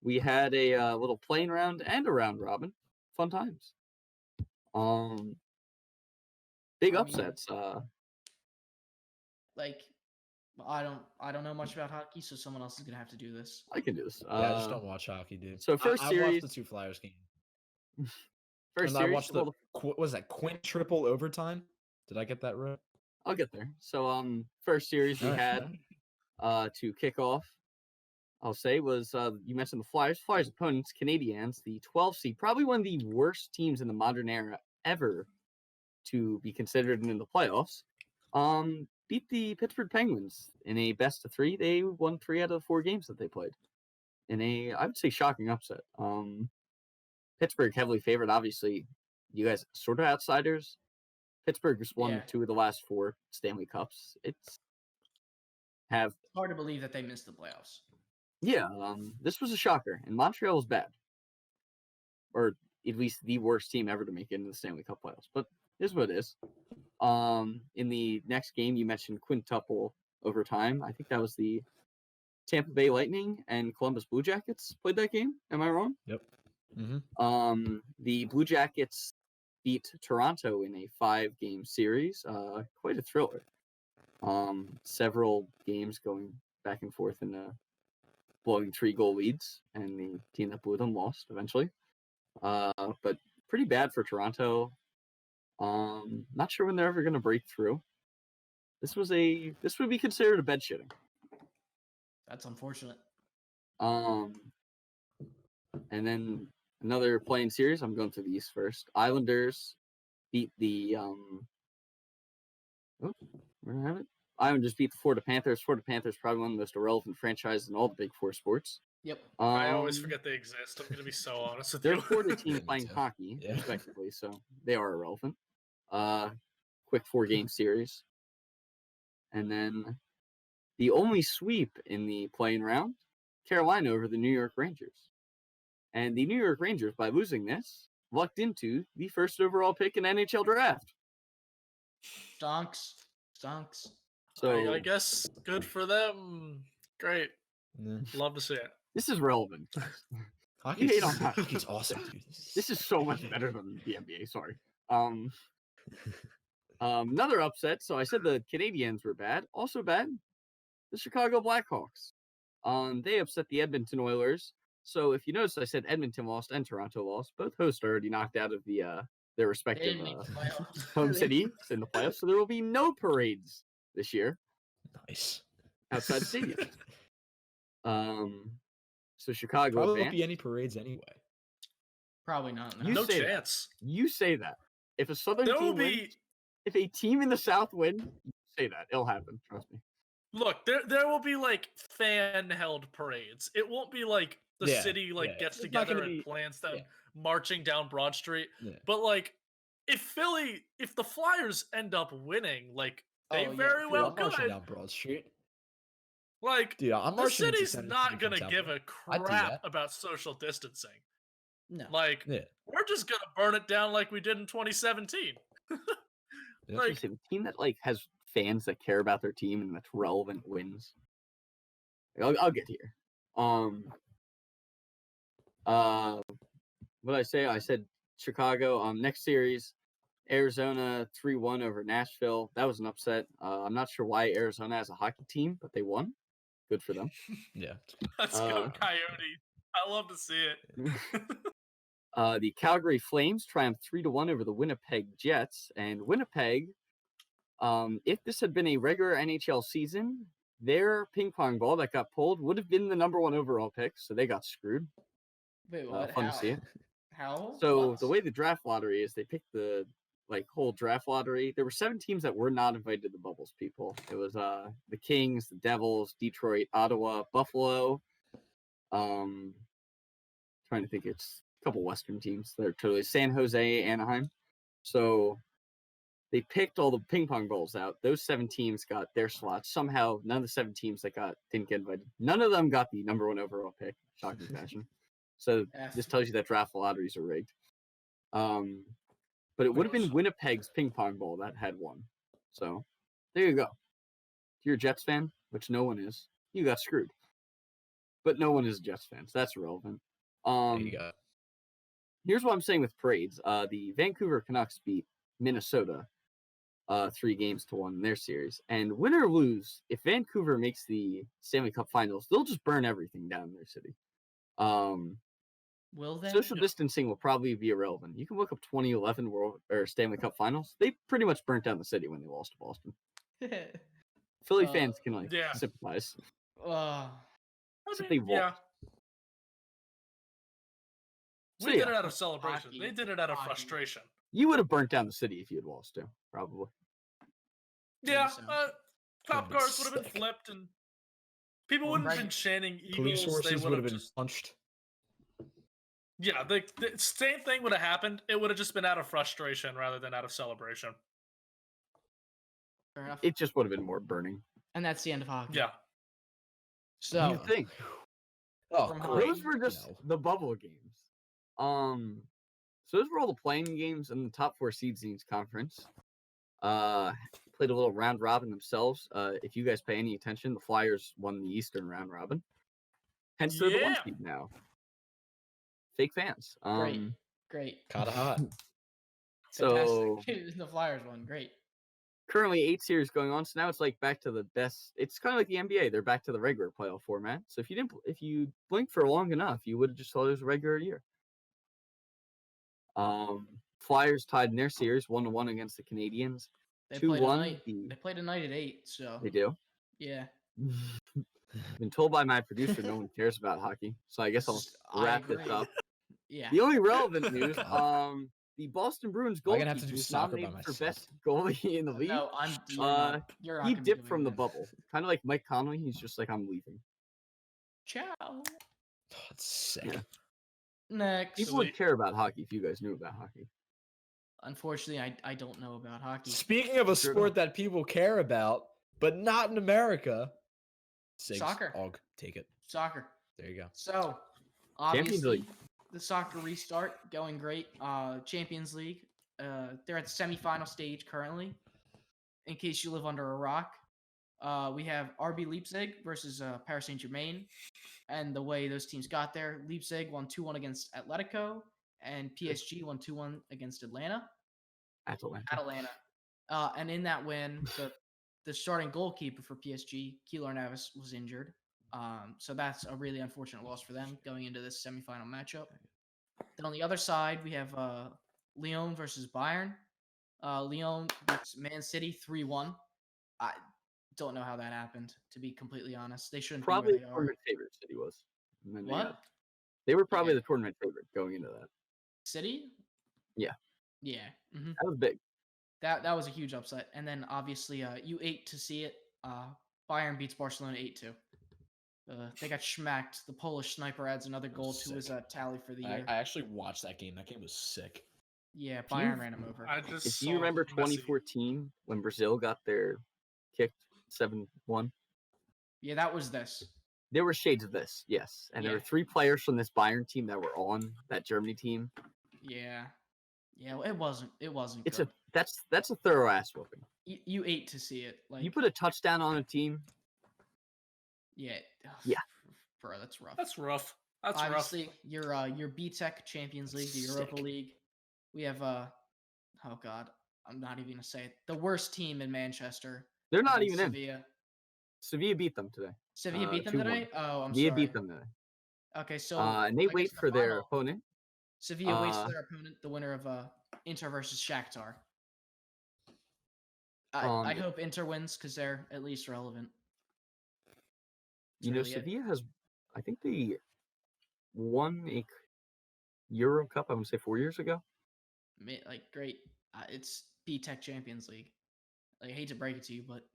We had a little playing round and a round robin. Fun times. Big upsets. I don't know much about hockey, so someone else is gonna have to do this. I can do this. I just don't watch hockey, dude. So first series, I watched the 2 Flyers game. First series, I watched the what was that triple overtime? Did I get that right? I'll get there. So first series we had to kick off, I'll say, was you mentioned the Flyers. Flyers opponents, Canadiens, the 12th seed, probably one of the worst teams in the modern era ever to be considered in the playoffs. Beat the Pittsburgh Penguins in a best of 3. They won 3 out of 4 games that they played in a, I would say, shocking upset. Pittsburgh heavily favored. Obviously, you guys sort of outsiders. Pittsburgh just won 2 of the last 4 Stanley Cups. It's hard to believe that they missed the playoffs. Yeah, this was a shocker, and Montreal was bad, or at least the worst team ever to make it into the Stanley Cup playoffs. But here's what it is. In the next game, you mentioned quintuple overtime. I think that was the Tampa Bay Lightning and Columbus Blue Jackets played that game. Am I wrong? Yep. Mm-hmm. The Blue Jackets beat Toronto in a 5-game series. Quite a thriller. Several games going back and forth and blowing 3-goal leads, and the team that blew them lost eventually. But pretty bad for Toronto. Not sure when they're ever going to break through. This would be considered a bed shitting. That's unfortunate. And then another playing series. I'm going to the East first. Islanders beat the where do I have it? Islanders beat the Florida Panthers. Florida Panthers probably one of the most irrelevant franchises in all the Big 4 sports. Yep. I always forget they exist. I'm going to be so honest with you. They're a Florida team playing hockey, respectively, so they are irrelevant. Quick 4-game series. And then the only sweep in the playing round, Carolina over the New York Rangers. And the New York Rangers, by losing this, lucked into the first overall pick in NHL draft. Stonks. So I guess good for them. Great. Yeah. Love to see it. This is relevant. You hate on Hockey's hockey. awesome, dude. This is so much better than the NBA. Sorry. Another upset. So I said the Canadiens were bad. Also bad, the Chicago Blackhawks. They upset the Edmonton Oilers. So if you notice, I said Edmonton lost and Toronto lost. Both hosts are already knocked out of their respective home cities in the playoffs. So there will be no parades this year. Nice. Outside the stadium. So Chicago Probably won't advanced. be any parades anyway. Probably not. You No say chance. That. You say that. If a Southern There will team be. wins, if a team in the South wins, you say that. It'll happen. Trust me. Look, there will be like fan-held parades. It won't be like the city gets It's not together gonna and be- plans them marching down Broad Street. Yeah. But like, if the Flyers end up winning, like they very Dude, well I'm marching could. down Broad Street. Like, Dude, I'm the marching into city's Center not City gonna from give a I'd do crap that. about social distancing. No. Like, Yeah. we're just gonna burn it down like we did in 2017. Yeah. Like, The team that has fans that care about their team and that's relevant wins. I'll get here. What did I say? I said Chicago. Next series, Arizona 3-1 over Nashville. That was an upset. I'm not sure why Arizona has a hockey team, but they won. Good for them. Yeah. let's go Coyotes. I love to see it. The Calgary Flames triumphed 3-1 over the Winnipeg Jets, and Winnipeg. If this had been a regular NHL season, their ping pong ball that got pulled would have been the number 1 overall pick, so they got screwed. Wait, what? Fun How? to see it. How? So What? the way the draft lottery is, they picked the whole draft lottery. There were 7 teams that were not invited to the bubbles. People. It was the Kings, the Devils, Detroit, Ottawa, Buffalo. Trying to think, it's a couple Western teams. They're totally San Jose, Anaheim. So they picked all the ping pong balls out. Those 7 teams got their slots. Somehow, none of the 7 teams that didn't get invited. None of them got the number 1 overall pick. Shocking fashion. So this tells you that draft lotteries are rigged. But it would have been Winnipeg's ping pong ball that had won. So there you go. If you're a Jets fan, which no one is, you got screwed. But no one is a Jets fan, so that's irrelevant. There you go. Here's what I'm saying with parades. The Vancouver Canucks beat Minnesota 3-1 in their series. And win or lose, if Vancouver makes the Stanley Cup Finals, they'll just burn everything down in their city. Will they? Social distancing will probably be irrelevant. You can look up 2011 World or Stanley Cup Finals. They pretty much burnt down the city when they lost to Boston. Philly fans can sympathize. Except they lost. We did it out of celebration. They did it out of frustration. You would have burnt down the city if you had lost to, probably. Yeah, so. cop cars would have been flipped and people wouldn't have been chanting Eagles. Police horses would have been punched. Yeah, the same thing would have happened. It would have just been out of frustration rather than out of celebration. Fair enough. It just would have been more burning. And that's the end of hockey. Yeah. So You think? Oh, From great. Those were just the bubble games. So those were all the playing games in the top 4 seeds in each conference. Played a little round robin themselves. If you guys pay any attention, the Flyers won the Eastern round robin. Hence they're the 1 seed now. Fake fans. great. Kinda hot. So Fantastic. The Flyers won. Great. currently 8 series going on, so now it's like back to the best. It's kind of like the NBA. They're back to the regular playoff format. So if you blink for long enough, you would have just thought it was a regular year. Flyers tied in their series 1-1 against the Canadiens. They 2-1. played tonight. They play tonight at 8. So They do. yeah. Been told by my producer no one cares about hockey, so I guess I'll I wrap this agree. up. Yeah. The only relevant news, the Boston Bruins Am I gonna have to goalkeeper do was soccer by nominated for myself? best goalie in the league. No, you're not He gonna be dipped doing from the that. bubble, kind of like Mike Conley. He's just like, I'm leaving. Ciao. Oh, that's sick. Yeah. Next. People would care about hockey if you guys knew about hockey. Unfortunately, I don't know about hockey. Speaking of a Sure sport that people care about, but not in America, Sigs, Soccer. Og, take it. Soccer. There you go. So, Champions obviously, League. the soccer restart going great. Champions League. They're at the semifinal stage currently. In case you live under a rock, we have RB Leipzig versus Paris Saint-Germain. And the way those teams got there, Leipzig won 2-1 against Atletico, and PSG won 2-1 against Atlanta. And in that win, the starting goalkeeper for PSG, Keylor Navas, was injured. So that's a really unfortunate loss for them going into this semifinal matchup. Then on the other side, we have Lyon versus Bayern. Lyon beats Man City 3-1. I don't know how that happened, to be completely honest. They shouldn't probably be where they the are. tournament favorite City was. And then What? They were probably the tournament favorite going into that. City? Yeah. Yeah. Mm-hmm. That was big. That was a huge upset. And then obviously you ate to see it. Bayern beats Barcelona 8-2. They got schmacked. The Polish sniper adds another goal to his tally for the year. I actually watched that game. That game was sick. Yeah, Bayern ran him over. If you remember 2014 when Brazil got their kicked 7-1? Yeah, that was this. There were shades of this, yes. And there were 3 players from this Bayern team that were on that Germany team. Yeah. Yeah, it wasn't It's good. that's a thorough ass whooping. You ate to see it. Like you put a touchdown on a team. Yeah. Yeah. Bro, that's rough. That's rough. Obviously, your B-Tech Champions League, the Europa League. We have oh god, I'm not even gonna say it. The worst team in Manchester. They're not even Sevilla. in. Sevilla beat them today. Sevilla beat them 2-1. today? Oh, I'm Sevilla sorry. beat them today. Okay, so and they wait for their opponent. Sevilla waits for their opponent, the winner of Inter versus Shakhtar. I hope Inter wins because they're at least relevant. That's Sevilla has, I think they won a Euro Cup, I would say 4 years ago. Like, great. It's B-Tech Champions League. Like, I hate to break it to you, but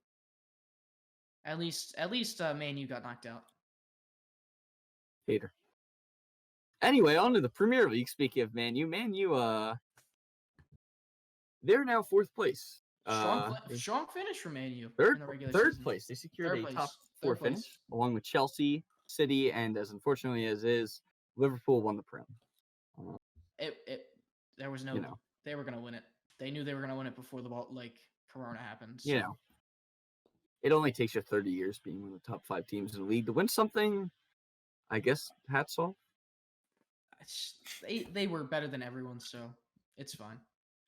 at least Man U got knocked out. Hater. Anyway, on to the Premier League. Speaking of Man U, they're now 4th place. Strong finish for Man U. Third place. They secured a top 4 finish, along with Chelsea, City, and as unfortunately as is, Liverpool won the Prem. There was no. They were gonna win it. They knew they were gonna win it before the Corona happened. So. It only takes you 30 years being one of the top 5 teams in the league to win something. I guess hats off. They were better than everyone, so it's fine.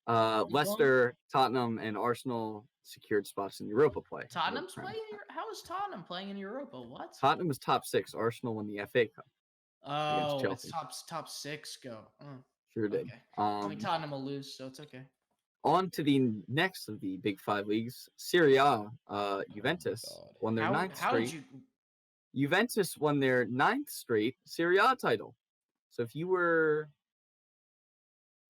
Leicester, Tottenham, and Arsenal secured spots in Europa play. Tottenham's playing. How is Tottenham playing in Europa? What? Tottenham was top 6. Arsenal won the FA Cup. Oh, it's top 6. Go. Sure did. Okay. I mean, Tottenham will lose, so it's okay. On to the next of the Big 5 leagues, Serie A. Juventus won their 9th straight. Juventus won their 9th straight Serie A title. So if you were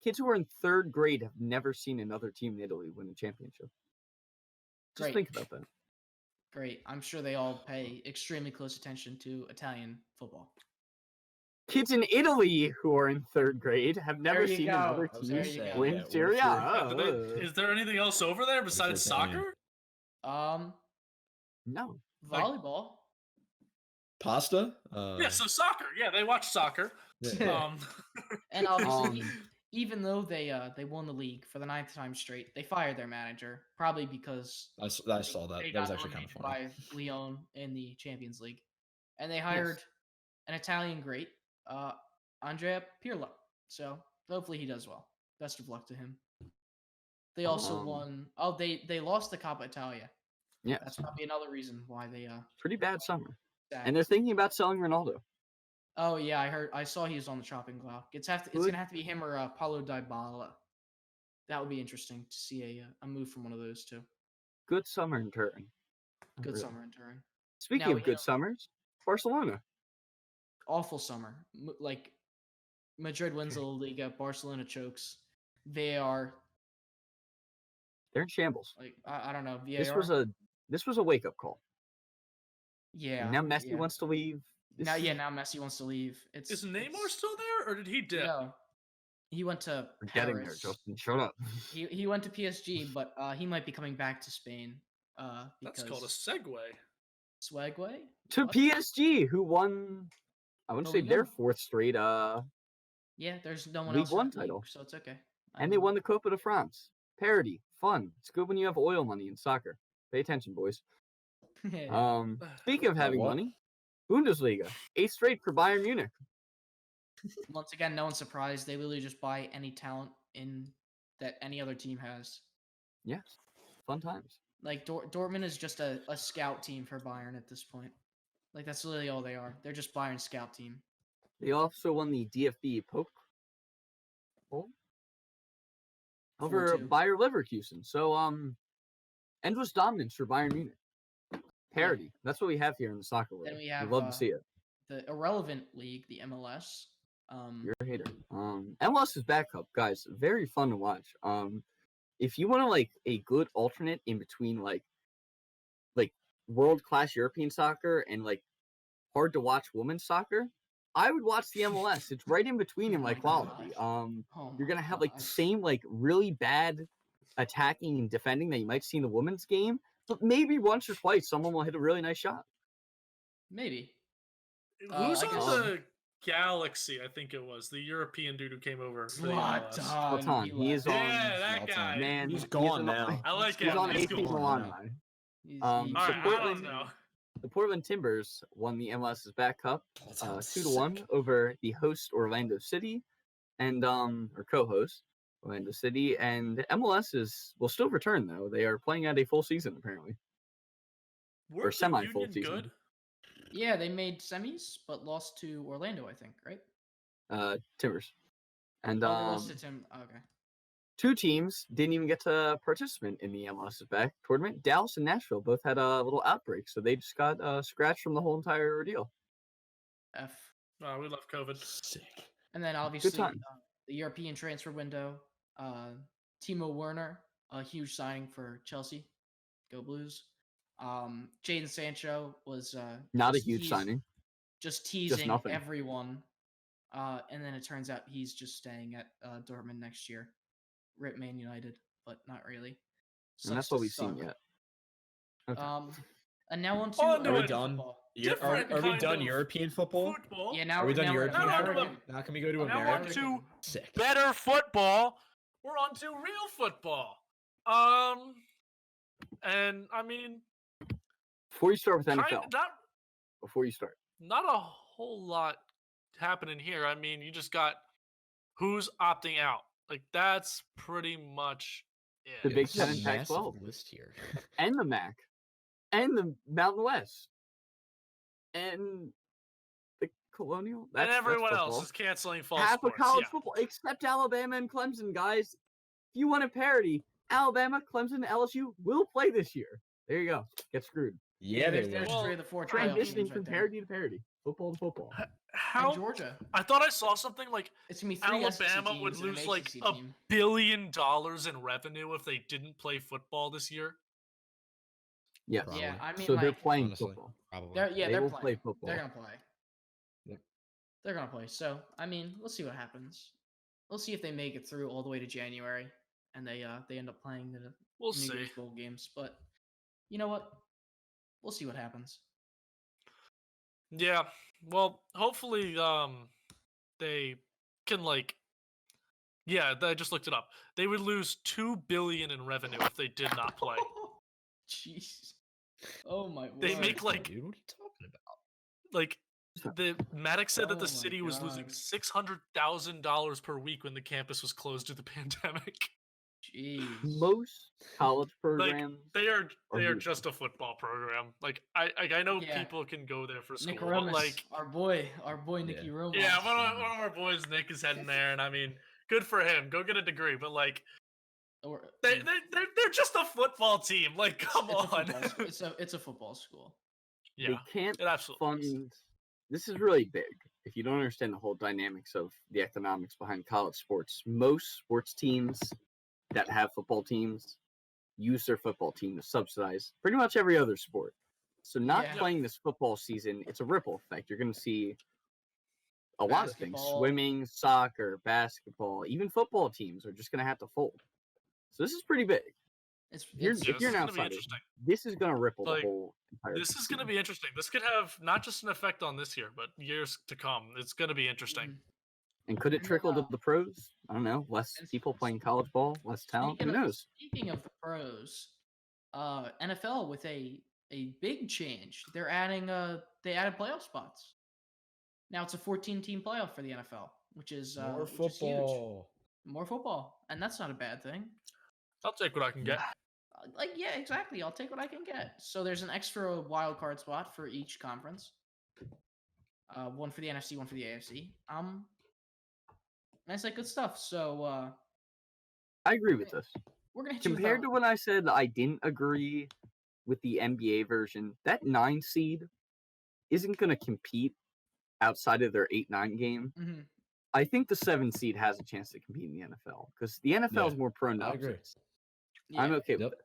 kids who are in 3rd grade have never seen another team in Italy win a championship. Just think about that. Great. I'm sure they all pay extremely close attention to Italian football. Kids in Italy who are in 3rd grade have never seen another team win Serie A. Is there anything else over there besides soccer? No. Volleyball. Pasta? Yeah, so soccer. Yeah, they watch soccer. And obviously, even though they won the league for the 9th time straight, they fired their manager, probably because I saw that. That was actually kind of funny. By Lyon in the Champions League, and they hired an Italian great, Andrea Pirlo. So hopefully he does well. Best of luck to him. They also won. Oh, they lost the Coppa Italia. Yeah, that's probably another reason why they pretty bad summer. And they're thinking about selling Ronaldo. Oh yeah, I saw he was on the chopping block. It's gonna have to be him or Paulo Dybala. That would be interesting to see a move from one of those two. Good summer in Turin. Good summer in Turin. Speaking of good summers, Barcelona. Awful summer. Like Madrid wins the La Liga, Barcelona chokes. They're in shambles. Like I don't know. VAR? This was a wake up call. Yeah. And now Messi wants to leave. Now Messi wants to leave. Is Neymar still there, or did he dip? No, he went to Paris. Getting there, Justin. Shut up. He went to PSG, but he might be coming back to Spain. That's called a segue. Swagway? To PSG, who won, I wouldn't say their 4th straight yeah, there's no one League else 1 title. So it's okay. And they won the Copa de France. Parody. Fun. It's good when you have oil money in soccer. Pay attention, boys. Speaking of having money, Bundesliga, 8th straight for Bayern Munich. Once again, no one's surprised. They literally just buy any talent in that any other team has. Yes, fun times. Like Dortmund is just a scout team for Bayern at this point. Like that's literally all they are. They're just Bayern's scout team. They also won the DFB Pokal over 4-2. Bayer Leverkusen. So endless dominance for Bayern Munich. Parity. That's what we have here in the soccer league. Then we have We'd love to see it. the irrelevant league, the MLS. You're a hater. MLS is back up, guys. Very fun to watch. If you want to like a good alternate in between like world class European soccer and like hard to watch women's soccer, I would watch the MLS. It's right in between in Oh like my quality. gosh. You're gonna have like the same like really bad attacking and defending that you might see in the women's game, but maybe once or twice someone will hit a really nice shot. Maybe. Who's I on guess- the Galaxy? I think it was the European dude who came over. For the MLS. Zlatan, he is on. Yeah, that Zlatan. guy. Man, He's is gone on- now. I like He's him. on He's AC cool. Milan now. now. All right, I Portland- don't know. The Portland Timbers won the MLS Back Cup That sounds 2-1 sick. over the host Orlando City, and or co-host Orlando City. And MLS will still return though. They are playing out a full season apparently. Weren't the semi-full Union season. good? Yeah, they made semis, but lost to Orlando, I think, right? Timbers, and Oh, they lost to Tim. Okay. 2 teams didn't even get to participate in the MLS Back tournament. Dallas and Nashville both had a little outbreak, so they just got scratched from the whole entire ordeal. F. Oh, we love COVID. Sick. And then obviously time. the European transfer window. Timo Werner, a huge signing for Chelsea. Go Blues. Jadon Sancho was Not a just huge signing. just teasing nothing. everyone. And then it turns out he's just staying at Dortmund next year. Rip Man United, but not really. And that's Sucks what to we've seen suck. yet. Okay. And now on to On to Are we it. done? football. Different Are we kind done of European football? Football. Yeah, now Are we done now we're- European now we're football? done. Now can we go to Now on America? to Sick. better football. We're on to real football. And I mean, Before you start with NFL, kind not a whole lot happening here. I mean, you just got who's opting out. Like that's pretty much it. The Big This is a Ten and massive Pac-12. list here. and the MAC, and the Mountain West, and the Colonial. and everyone that's else football. is canceling fall Half sports. of college yeah. football, except Alabama and Clemson, guys. If you want a parity, Alabama, Clemson, and LSU will play this year. There you go. Get screwed. Yeah, they there's will. will. 3 of the 4 playoff Transitioning teams from right there. parity to parity. Football to football. How And Georgia. I thought I saw something like It's gonna be 3 SEC Alabama would teams and an lose like ACC $1 team. billion in revenue if they didn't play football this year. Yes. Probably. Yeah, I mean, So they're like, playing honestly. football. Probably. they're They will playing. play football. They're gonna play. Yep. They're gonna play. So I mean, let's see what happens. We'll see if they make it through all the way to January, and they end up playing the We'll New see. Year's Bowl games. But you know what? We'll see what happens. Yeah. Well, hopefully they can like yeah, I just looked it up. They would lose $2 billion in revenue if they did not play. Jeez. Oh my They word. make like Dude, what are you talking about? like the Maddox said that Oh the my city was losing God. $600,000 per week when the campus was closed due to the pandemic. Jeez. Most college programs. They are huge. just a football program. Like I know Yeah. people can go there for school, Nick but Romas, like our boy Nicky Yeah. Romas. yeah, one of our boys, Nick, is heading there, and I mean, good for him. Go get a degree, but like Or- they're just a football team. Like, come it's a on. football s- it's a football school. Yeah, They can't it absolutely is. fund. This is really big. If you don't understand the whole dynamics of the economics behind college sports, most sports teams that have football teams use their football team to subsidize pretty much every other sport. So not Yeah. playing this football season, it's a ripple effect. You're going to see a lot of things: Basketball. swimming, soccer, basketball, even football teams are just going to have to fold. So this is pretty big. It's If you're, Yeah, if this you're is an gonna be outsider, interesting. this is going to ripple Like, the whole entire. This is going to season. be interesting. This could have not just an effect on this year, but years to come. It's going to be interesting. Mhm. And could it And then, trickle to the pros? I don't know. Less and people playing college ball, less talent. Who knows? Speaking of the pros, NFL with a a big change. They added playoff spots. Now it's a 14-team playoff for the NFL, which is More which is huge. football. More football, and that's not a bad thing. I'll take what I can get. Yeah, exactly. I'll take what I can get. So there's an extra wild card spot for each conference. One for the NFC, one for the AFC. That's like good stuff. So I agree with this. we're gonna hit you with Compared to when I said I didn't agree with the NBA version, that 9 seed isn't going to compete outside of their 8-9 game. Mm-hmm. I think the 7 seed has a chance to compete in the NFL because the NFL is more prone to I agree. upsets. I'm okay with Yep. it.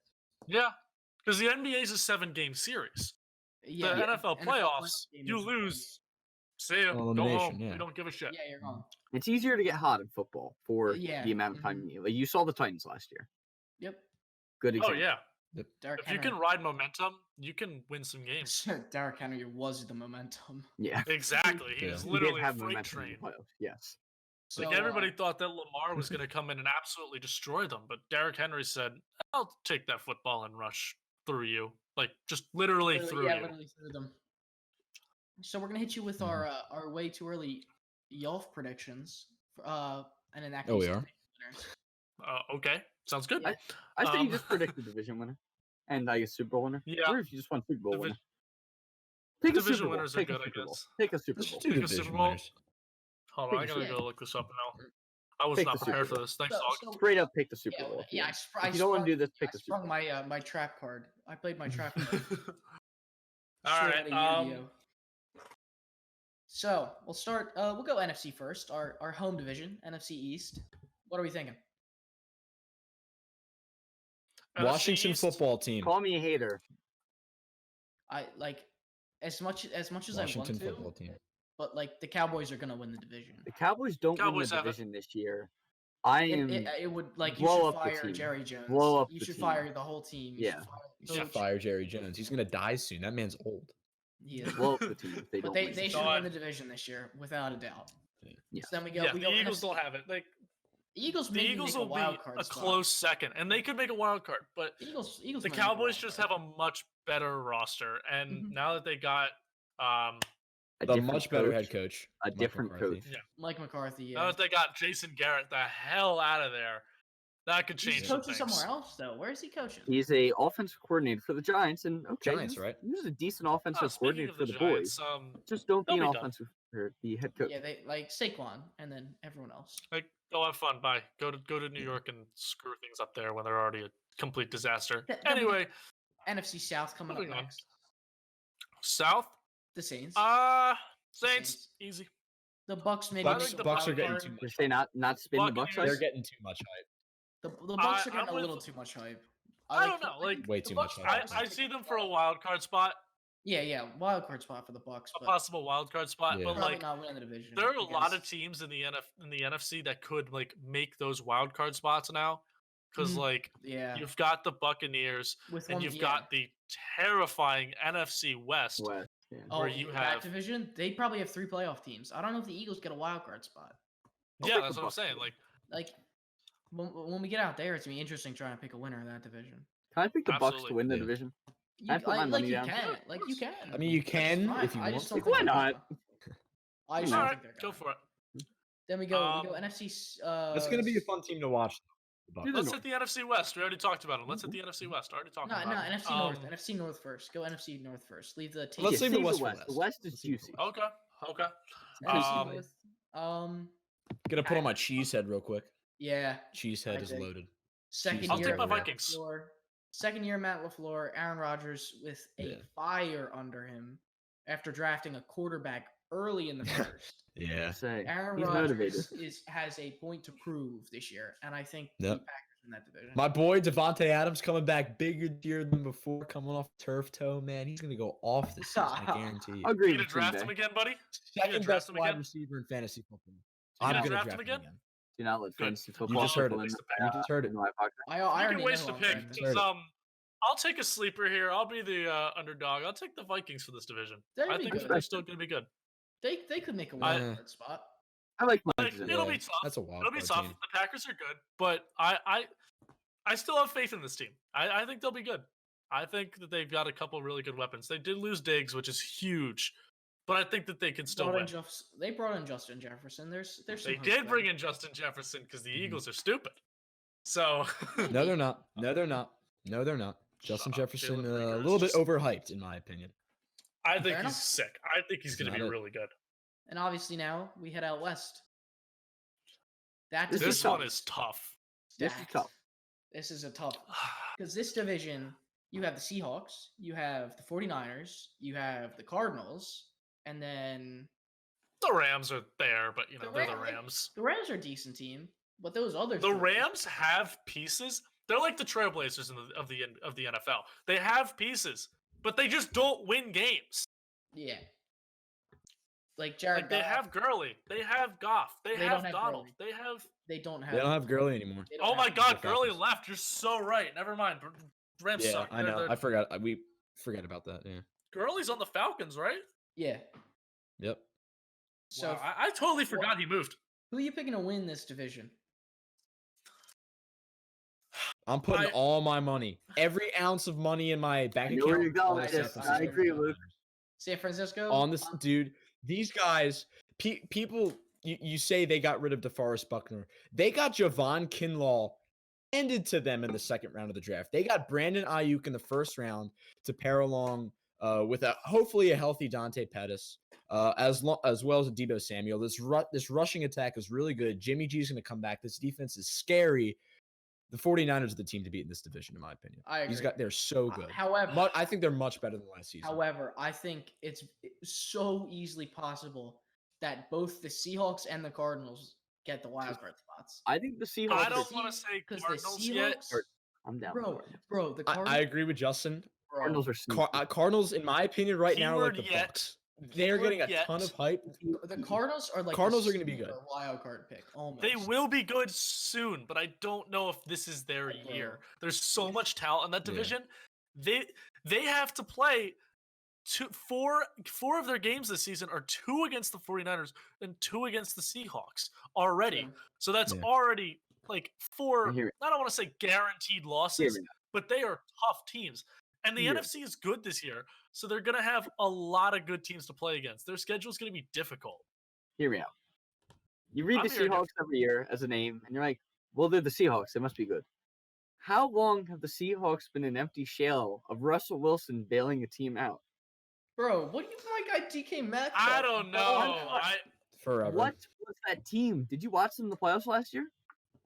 Yeah, because the NBA is a 7-game series. The NFL playoffs, you lose. See ya. Go Elimination, home. yeah. We don't give a shit. Yeah, you're gone. It's easier to get hot in football for Yeah, the amount of time you need. Like you saw the Titans last year. Yep. Good Oh example. yeah. Derrick If you can ride momentum, you can win some games. Derrick Henry was the momentum. Yeah. Exactly. He was He did literally a have freight momentum in train. the playoffs. Yes. So, Like everybody thought that Lamar was going to come in and absolutely destroy them, but Derrick Henry said, "I'll take that football and rush through you, like just literally through you." literally through them. So we're gonna hit you with our way too early YOLF predictions. And in that case, we are. winners. Okay, sounds good. Yeah. I say you just predict the division winner and I guess Super Bowl winner. Yeah. Or if you just want Super Bowl Divi- winner. Pick a division Super Bowl. winners are Pick a good, I Super Bowl. guess. Pick a Super Let's Bowl. do Pick a division Super Bowl. winners. Hold on, I Pick a gotta Super go look this up now. I was Pick not the Super prepared for Bowl. this. Thanks, dog. Straight up pick the Super Yeah, Bowl. yeah. If you don't want to do this, pick the Super sprung Bowl. my trap card. I played my trap card. All Straight right. out of Yu-Gi-Oh. So we'll start. We'll go NFC first. Our home division, NFC East. What are we thinking? Washington East. football team. Call me a hater. I like as much as Washington I want to, football team. but like the Cowboys are gonna win the division. The Cowboys don't Cowboys win the have it. division this year. I am. It would like you blow should up the fire team. Jerry Jones. Blow up you the should team. fire the whole team. You Yeah. should fire the You should coach. fire Jerry Jones. He's gonna die soon. That man's old. He is. blow up the team if they But don't they win. should God. win the division this year without a doubt. Yeah. So then we go. Yeah, we the go Eagles NFC. don't have it. Like Eagles. the maybe Eagles make will be wild card a spot. close second, and they could make a wild card. But Eagles. the might make a Cowboys wild just card. have a much better roster, and Mhm. now that they got A The different much better coach, head coach. A Mike different McCarthy. coach. Yeah. Mike McCarthy. now Yeah. that they got Jason Garrett the hell out of there, that could change He's some coaching things. somewhere else though. Where is he coaching? He's a offensive coordinator for the Giants, and okay, Giants, he was, right? he was a decent offensive Speaking coordinator of for the the Giants, boys. Just don't be they'll an be done. offensive or the head coach. Yeah, they like Saquon and then everyone else. like go have fun. Bye. Go to New York and screw things up there when they're already a complete disaster. Th- then we- Anyway, NFC South coming up Moving on. next. South. The Saints. Saints, Saints. easy. The Bucks maybe. Bucks- make the Bucks are wild getting card. too much. Just say not spin the Bucks. Buccaneers. They're getting too much hype. The Bucks are getting I'm a little with- too much hype. I don't know, like, Way the too Bucks much are hype. I supposed to see take them a for a wild- wild card spot, Yeah, wild card spot for the Bucks, a but possible wild card spot. Yeah. But probably like, not winning the division. there are a lot of because- teams in the NFC that could like make those wild card spots now, because Mhm. like Yeah, you've got the Buccaneers with and one, you've yeah. got the terrifying NFC West. West. Yeah. Oh, where you that have- division, they probably have 3 playoff teams. I don't know if the Eagles get a wild card spot. I'll Yeah, pick that's the what I'm Bucks saying. then. Like, Like when we get out there, it's gonna be interesting trying to pick a winner in that division. Can I pick the Bucks Absolutely. to win the Yeah. division? You, I put my money you down. can, like you can. I mean, you That's can fine. if you I want just to. don't Why think they're not? gonna. I just all don't right, think they're go gonna. for it. Then we go Um, NFC. It's gonna be a fun team to watch. The Bucks. Do the Let's North. hit the NFC West. We already talked about them. Let's hit the NFC West. Already talked No, about it. NFC North. NFC North first. Go NFC North first. Leave the team. Let's Yeah, leave the save West for West. The last. West is Let's leave the juicy. West. Okay. NFC Um, North. Gonna put on my cheese head real quick. Yeah. Cheese I head is think- loaded. Second I'll year. take my Matt Vikings. LaFleur. Second year, Matt LaFleur. Aaron Rodgers with a Yeah. fire under him after drafting a quarterback early in the first. Yeah. Say Aaron he's Rodgers motivated. has a point to prove this year, and I think Yep. the Packers in that division. My boy Devontae Adams coming back bigger year than before, coming off turf toe, man. He's gonna go off this season, I guarantee you. I'll agree You gonna with Green draft Bay. him again, buddy? Second draft best him wide again? receiver in fantasy football. You I'm gonna gonna draft draft him him again? again. Do not let Good. fantasy You football. just heard people it. in You just heard it. my podcast. I You already can know waste who a I'm pick. drafting. Heard Just, it. I'll take a sleeper here. I'll be the underdog. I'll take the Vikings for this division. They'd I be think good. they're still gonna be good. They could make a I- wild card spot. I like my Like, division. it'll Yeah, be tough. That's a wild It'll be card tough. team. The Packers are good, but I still have faith in this team. I think they'll be good. I think that they've got a couple really good weapons. They did lose Diggs, which is huge, but I think that they can still win. They brought in Justin Jefferson. There's some They hope did there. bring in Justin Jefferson because the Eagles are stupid. So No, they're not. No, they're not. No, they're not. Justin Shut up. Jefferson, Jalen a Reagor is little bit just- overhyped, in my opinion. I think Fair he's enough. sick. I think he's He's going to not be it. really good. And obviously now we head out west. This This is one tough. is tough. This is Stacked. tough. This is a tough because this division, you have the Seahawks, you have the 49ers, you have the Cardinals, and then The Rams are there, but The they're the Ram- Rams. the Rams are a decent team. But those other The three- Rams have pieces. They're like the Trailblazers of the NFL. They have pieces, but they just don't win games. yeah, like Jared. Like they Goff, have Gurley, they have Goff, they They have don't have Donald, Gurley. they have. They don't have. They don't have Gurley anymore. they don't Oh have my him. God, the Gurley Falcons. left. You're so right. Never mind. Rams Yeah, suck. I know. I forgot. We forget about that. Yeah. Gurley's on the Falcons, right? Yeah. Yep. So Wow, I totally forgot he moved. who are you picking to win this division? I'm putting I- all my money, every ounce of money in my bank I know where account. you're going on with the this. San I Francisco agree, Luke. 49ers. San Francisco. On this, dude, these guys, people, you say they got rid of DeForest Buckner. They got Javon Kinlaw handed to them in the second round of the draft. They got Brandon Ayuk in the first round to pair along with hopefully a healthy Dante Pettis, as well as a Deebo Samuel. This rushing attack is really good. Jimmy G's going to come back. This defense is scary. The 49ers are the team to beat in this division, in my opinion. I agree. They're so good. However, I think they're much better than last season. However, I think it's so easily possible that both the Seahawks and the Cardinals get the wild card spots. I think the Seahawks. I are- don't want to say Because Cardinals the yet. Seahawks, I'm down. bro, for it. bro, the Cardinals, I agree with Justin. bro, Cardinals are sneaky. Cardinals, in my opinion, right now are like Keyword the yet. Bucks. They're getting a Keyword ton yet. of hype. the Cardinals are like Cardinals the are gonna be good. sleeper wild card pick. Almost. They will be good soon, but I don't know if this is their Bro. year. There's so much talent in that Yeah. division. They have to play four of their games this season are 2 against the 49ers and 2 against the Seahawks already. Yeah. So that's Yeah. already like 4, I hear it. I don't want to say guaranteed Hear losses, me but they are tough teams. And the Yeah. NFC is good this year, so they're going to have a lot of good teams to play against. Their schedule is going to be difficult. Hear me out. You read I'm the hearing you. Seahawks every year as a name, and you're like, well, they're the Seahawks. They must be good. How long have the Seahawks been an empty shell of Russell Wilson bailing a team out? Bro, what do you my guy DK Metcalf? I don't know. Forever. What was that team? Did you watch them in the playoffs last year?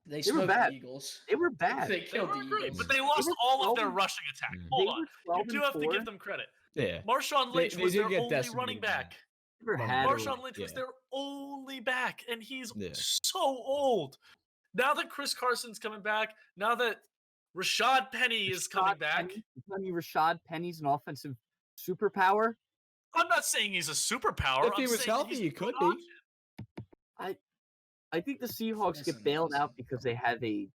They were smoked bad. the Eagles. They were bad. They They killed were the great, Eagles. but they lost were all of their 12 rushing attack. Mm. Hold They on. were You 12 do and have to 4. give them credit. Yeah. Marshawn Lynch they was did their get only decimated running by back. Never From had a Marshawn run. Lynch was Yeah. their only back, and he's Yeah. so old. Now that Chris Carson's coming back, now that Rashad Penny is coming Rashad back, Penny- you telling me Rashad Penny's an offensive superpower? I'm not saying he's a superpower. If he I'm was saying healthy, he's a he good could be. option. I think the Seahawks Listen, get bailed out listen. because they have a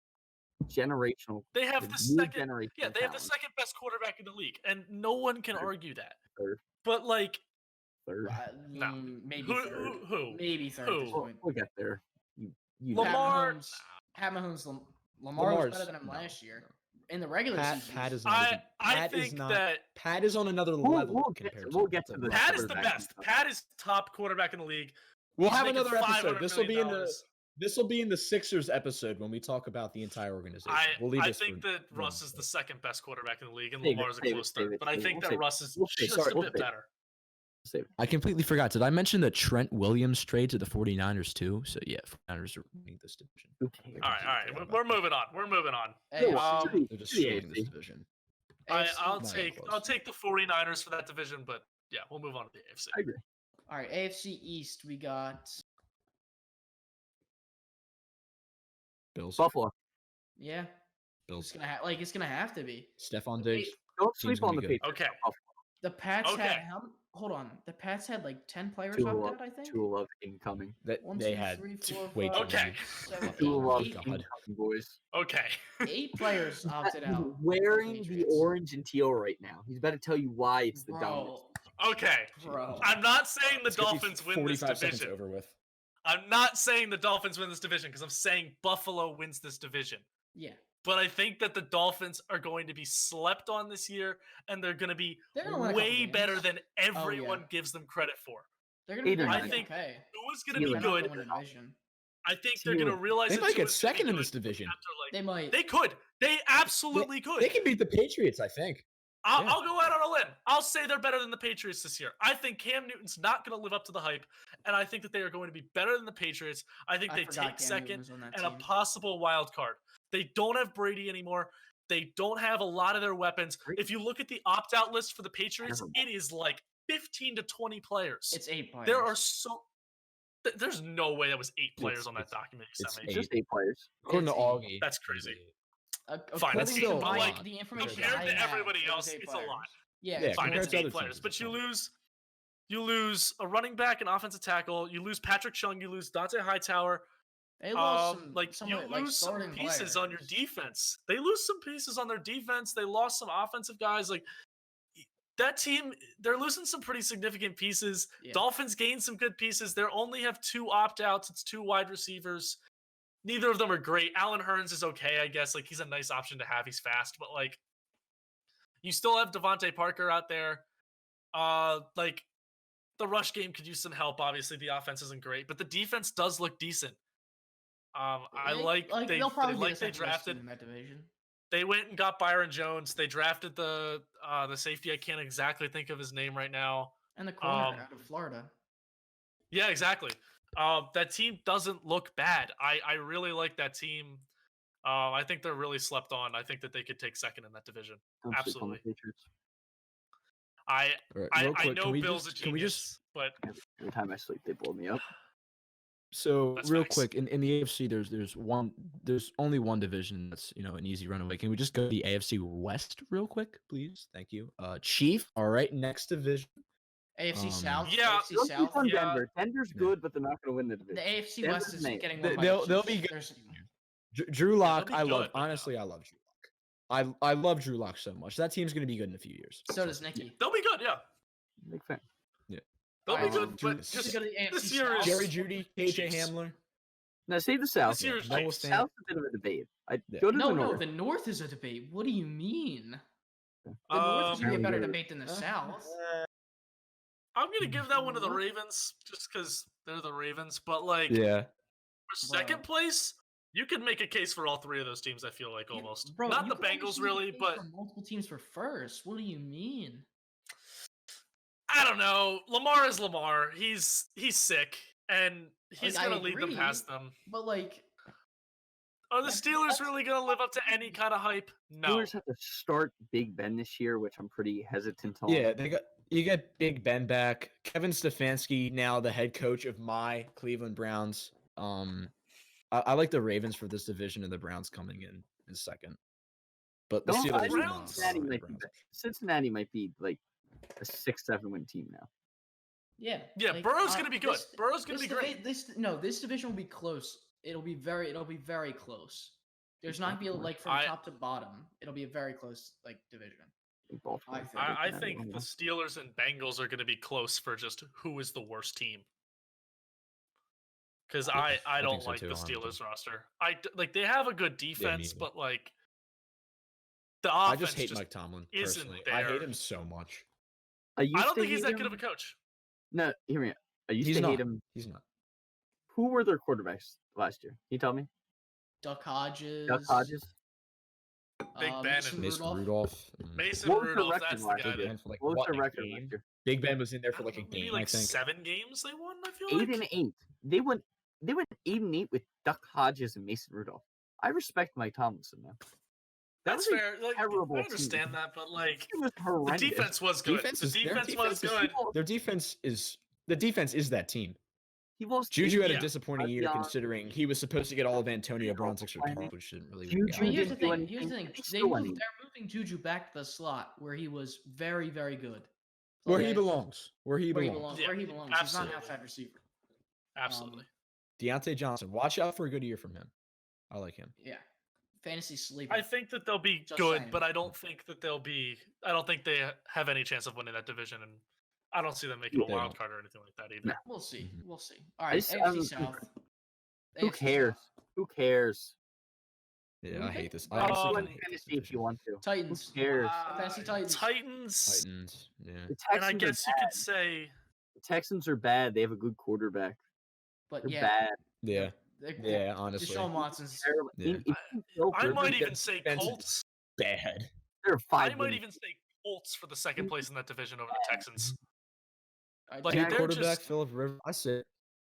generational, They have a the new second. generation. Yeah, of they have the talent. second best quarterback in the league, and no one can Third. argue that. Third. But like, Third. No. Maybe third. who? Maybe third at this Who? point. We'll get there. You Lamar- Pat Mahomes, Lamar was Lamar's- better than him no, last year. In the regular season. Pat is not. I even- I Pat is think not- that Pat is on another We'll- level we'll get compared to- we'll get to the- Pat is the quarterback best. stuff. Pat is top quarterback in the league. We'll He's have making another episode. $500 This will be in million. the Sixers episode when we talk about the entire organization. We'll leave I this think for that Russ is another the second best quarterback in the league, and Save it, Lamar's a save it, close save third. it, But I save it. think We'll that save it. Russ is We'll save it. just Sorry, a we'll bit save it. better. Save it. I completely forgot. Did I mention that Trent Williams trade to the 49ers too? So yeah, 49ers are winning this division. Okay. All right. We're moving on. We're moving on. Hey, Yeah, They're just Yeah, destroying this see. division. I'll not take close. I'll take the 49ers for that division, but yeah, we'll move on to the AFC. I agree. All right, AFC East, we got Bills. Buffalo. it's Bills. it's gonna have to be. Stephon Diggs. Don't Team's sleep gonna on the be good. Patriots. Okay. The Pats Okay. had hold on. The Pats had like 10 players Tua opt Love, out, I think. Tua Love incoming. That One, they two, had three, four, way too five, Okay. many. seven, Tua Love eight, God. incoming, boys. Okay. 8 players opted He's out. wearing the Patriots. orange and teal right now. He's about to tell you why it's the dominant. Okay. Bro. I'm not saying the It's 'cause he's Dolphins win this 45 seconds division. over with. I'm not saying the Dolphins win this division because I'm saying Buffalo wins this division. Yeah. but I think that the Dolphins are going to be slept on this year, and they're going to be They're gonna win a couple way games. better than everyone yeah. gives them credit for. They're gonna be Either I way. think okay. Tua's going to be They're They're not good. gonna win a division. I think they're going to realize They that might get Tua's gonna be second in good this division. after, like, They might. They could. They absolutely could. They can beat the Patriots, I think. I'll go out on a limb. I'll say they're better than the Patriots this year. I think Cam Newton's not going to live up to the hype, and I think that they are going to be better than the Patriots. I think they forgot take Cam second Newton was on that and a team. possible wild card. They don't have Brady anymore. They don't have a lot of their weapons. If you look at the opt-out list for the Patriots, it is like 15 to 20 players. It's 8 players. There are so... There's no way that was 8 players on that document you sent me. It's just 8 players. According to It's Augie. That's crazy. According that's to still a my- lot. the information Compared I to have, everybody it was else, 8 it's a players. lot. Yeah, Yeah, it's Fine, compared it's to 8 other players, teams, but it's you a lot. lose a running back, an offensive tackle, you lose Patrick Chung, you lose Dante Hightower. They lost You lose some starting pieces on your players. defense. They lose some pieces on their defense. They lost some offensive guys. Like that team, they're losing some pretty significant pieces. Yeah. Dolphins gained some good pieces. They only have 2 opt-outs. It's 2 wide receivers. Neither of them are great. Alan Hearns is okay, I guess. Like he's a nice option to have. He's fast, but like you still have Devontae Parker out there. Like the rush game could use some help. Obviously, the offense isn't great, but the defense does look decent. They'll probably be the they second best drafted. team in that division. They went and got Byron Jones. They drafted the safety. I can't exactly think of his name right now. And the corner out of Florida. Yeah, exactly. That team doesn't look bad. I really like that team. I think they're really slept on. I think that they could take second in that division. Don't sleep on the Absolutely. Patriots. All right, real I quick, know can we Bill's just, a can we genius, just but Every time I sleep, they blow me up. so That's real facts. quick in the AFC there's only one division that's an easy runaway. Can we just go to the AFC West real quick, please? Thank you. Chief. All right, next division. AFC South. yeah, AFC Don't South. sleep on yeah. Denver. Denver's Yeah. good, but they're not going to win the The division. AFC Denver's West is made. getting one by They'll the be Chiefs. good. There's- Drew Lock, be I love. good, but no. Honestly, I love Drew Lock. I love Drew Lock so much. That team's gonna be good in a few years. So does Nicky. they'll be good. Yeah, Big fan. they'll be Alright, good. Drew- But just just go to the AFC this year South. is Jerry Judy, KJ Chiefs. Hamler. Now, save the South. This year is Noah Chiefs. Fan- South's a bit of a debate. Yeah. Go to No, the no, North. the North is a debate. What do you mean? The North is Apparently gonna be a better they're- debate than the South. I'm gonna give that one to the Ravens just because they're the Ravens. But like Yeah. for second place, you could make a case for all 3 of those teams. I feel like Yeah, almost bro, not you the could almost Bengals make a really, case but for multiple teams for first. What do you mean? I don't know. Lamar is Lamar. He's sick, and he's Like, I gonna lead them agree. past them. But like, Are the That's- Steelers that's- really gonna live up to any kind of hype? No. Steelers have to start Big Ben this year, which I'm pretty hesitant on. Yeah, you get Big Ben back. Kevin Stefanski now the head coach of my Cleveland Browns. I like the Ravens for this division and the Browns coming in second. But the No, Steelers I are think Browns- Cincinnati might be like a 6-7 win team now. yeah. Yeah, like, Burrow's gonna be good. this- Burrow's gonna this be great. This division will be close. It'll be very close. There's not gonna be like from I- top to bottom. It'll be a very close like division. I think Baltimore I has think- I Cincinnati think one the more. Steelers and Bengals are gonna be close for just who is the worst team. Because I I think don't so like too, the honestly. Steelers roster. Like they have a good defense, either. but like the I offense just hate Mike Tomlin isn't personally. I hate there. him so much. I used I don't to think he's hate that good of a him- coach. No, hear me out. I used He's to not. hate him. He's not. Who were their quarterbacks last year? Can you tell me? Duck Hodges. Duck Hodges. Big Ben Mason and Mason Rudolph. Rudolph. Mason What was the Rudolph, record that's the last guy. year? Big That, Ben for like What was what, the a record game? last year? Big Ben was in there for like a maybe game, like I think. 7 games they won. I feel 8 like. and 8. They went 8-8 with Duck Hodges and Mason Rudolph. I respect Mike Tomlinson now. That That's was a fair. Like, terrible I understand team. that, but like It was the horrendous. defense was good. Defense The is- their defense was defense is- good. Their defense is that team. He lost Juju had Yeah. a disappointing Bryce year Young. considering he was supposed to get all of Antonio Brown's extra Plenty. targets, which didn't really Juju work I mean, out. here's the didn't do thing. Here's the anything, thing. and they still won. They're moving Juju back to the slot where he was very good. Where he Okay? belongs. Where he Where he belongs. belongs. Yeah, Where he belongs. He's not absolutely. an outside receiver. Absolutely. Deontay Johnson. Watch out for a good year from him. I like him. Yeah. Fantasy sleeper. I think that they'll be Just good, saying. but I don't think that they'll be. I don't think they have any chance of winning that division, and I don't see them making a They wild don't. card or anything like that either. No. We'll see. Mhm. We'll see. All right. just- AFC South. Who AFC cares? South. Who cares? Yeah, I hate this. Um, I honestly Win kinda hate this fantasy if you division. want to. Titans. Who cares? Fantasy Titans. Titans. Yeah. The and I Texans guess are you bad. could say The Texans are bad. They have a good quarterback. But They're yeah, bad. Yeah. they're- Honestly. Deshaun Watson's Terrible. Yeah. I might The even say defense is Colts. Bad. They're I 5 might wins. even say Colts for the second place in that division over the Texans. I Like, New think- they're quarterback, just- Philip Rivers. I say.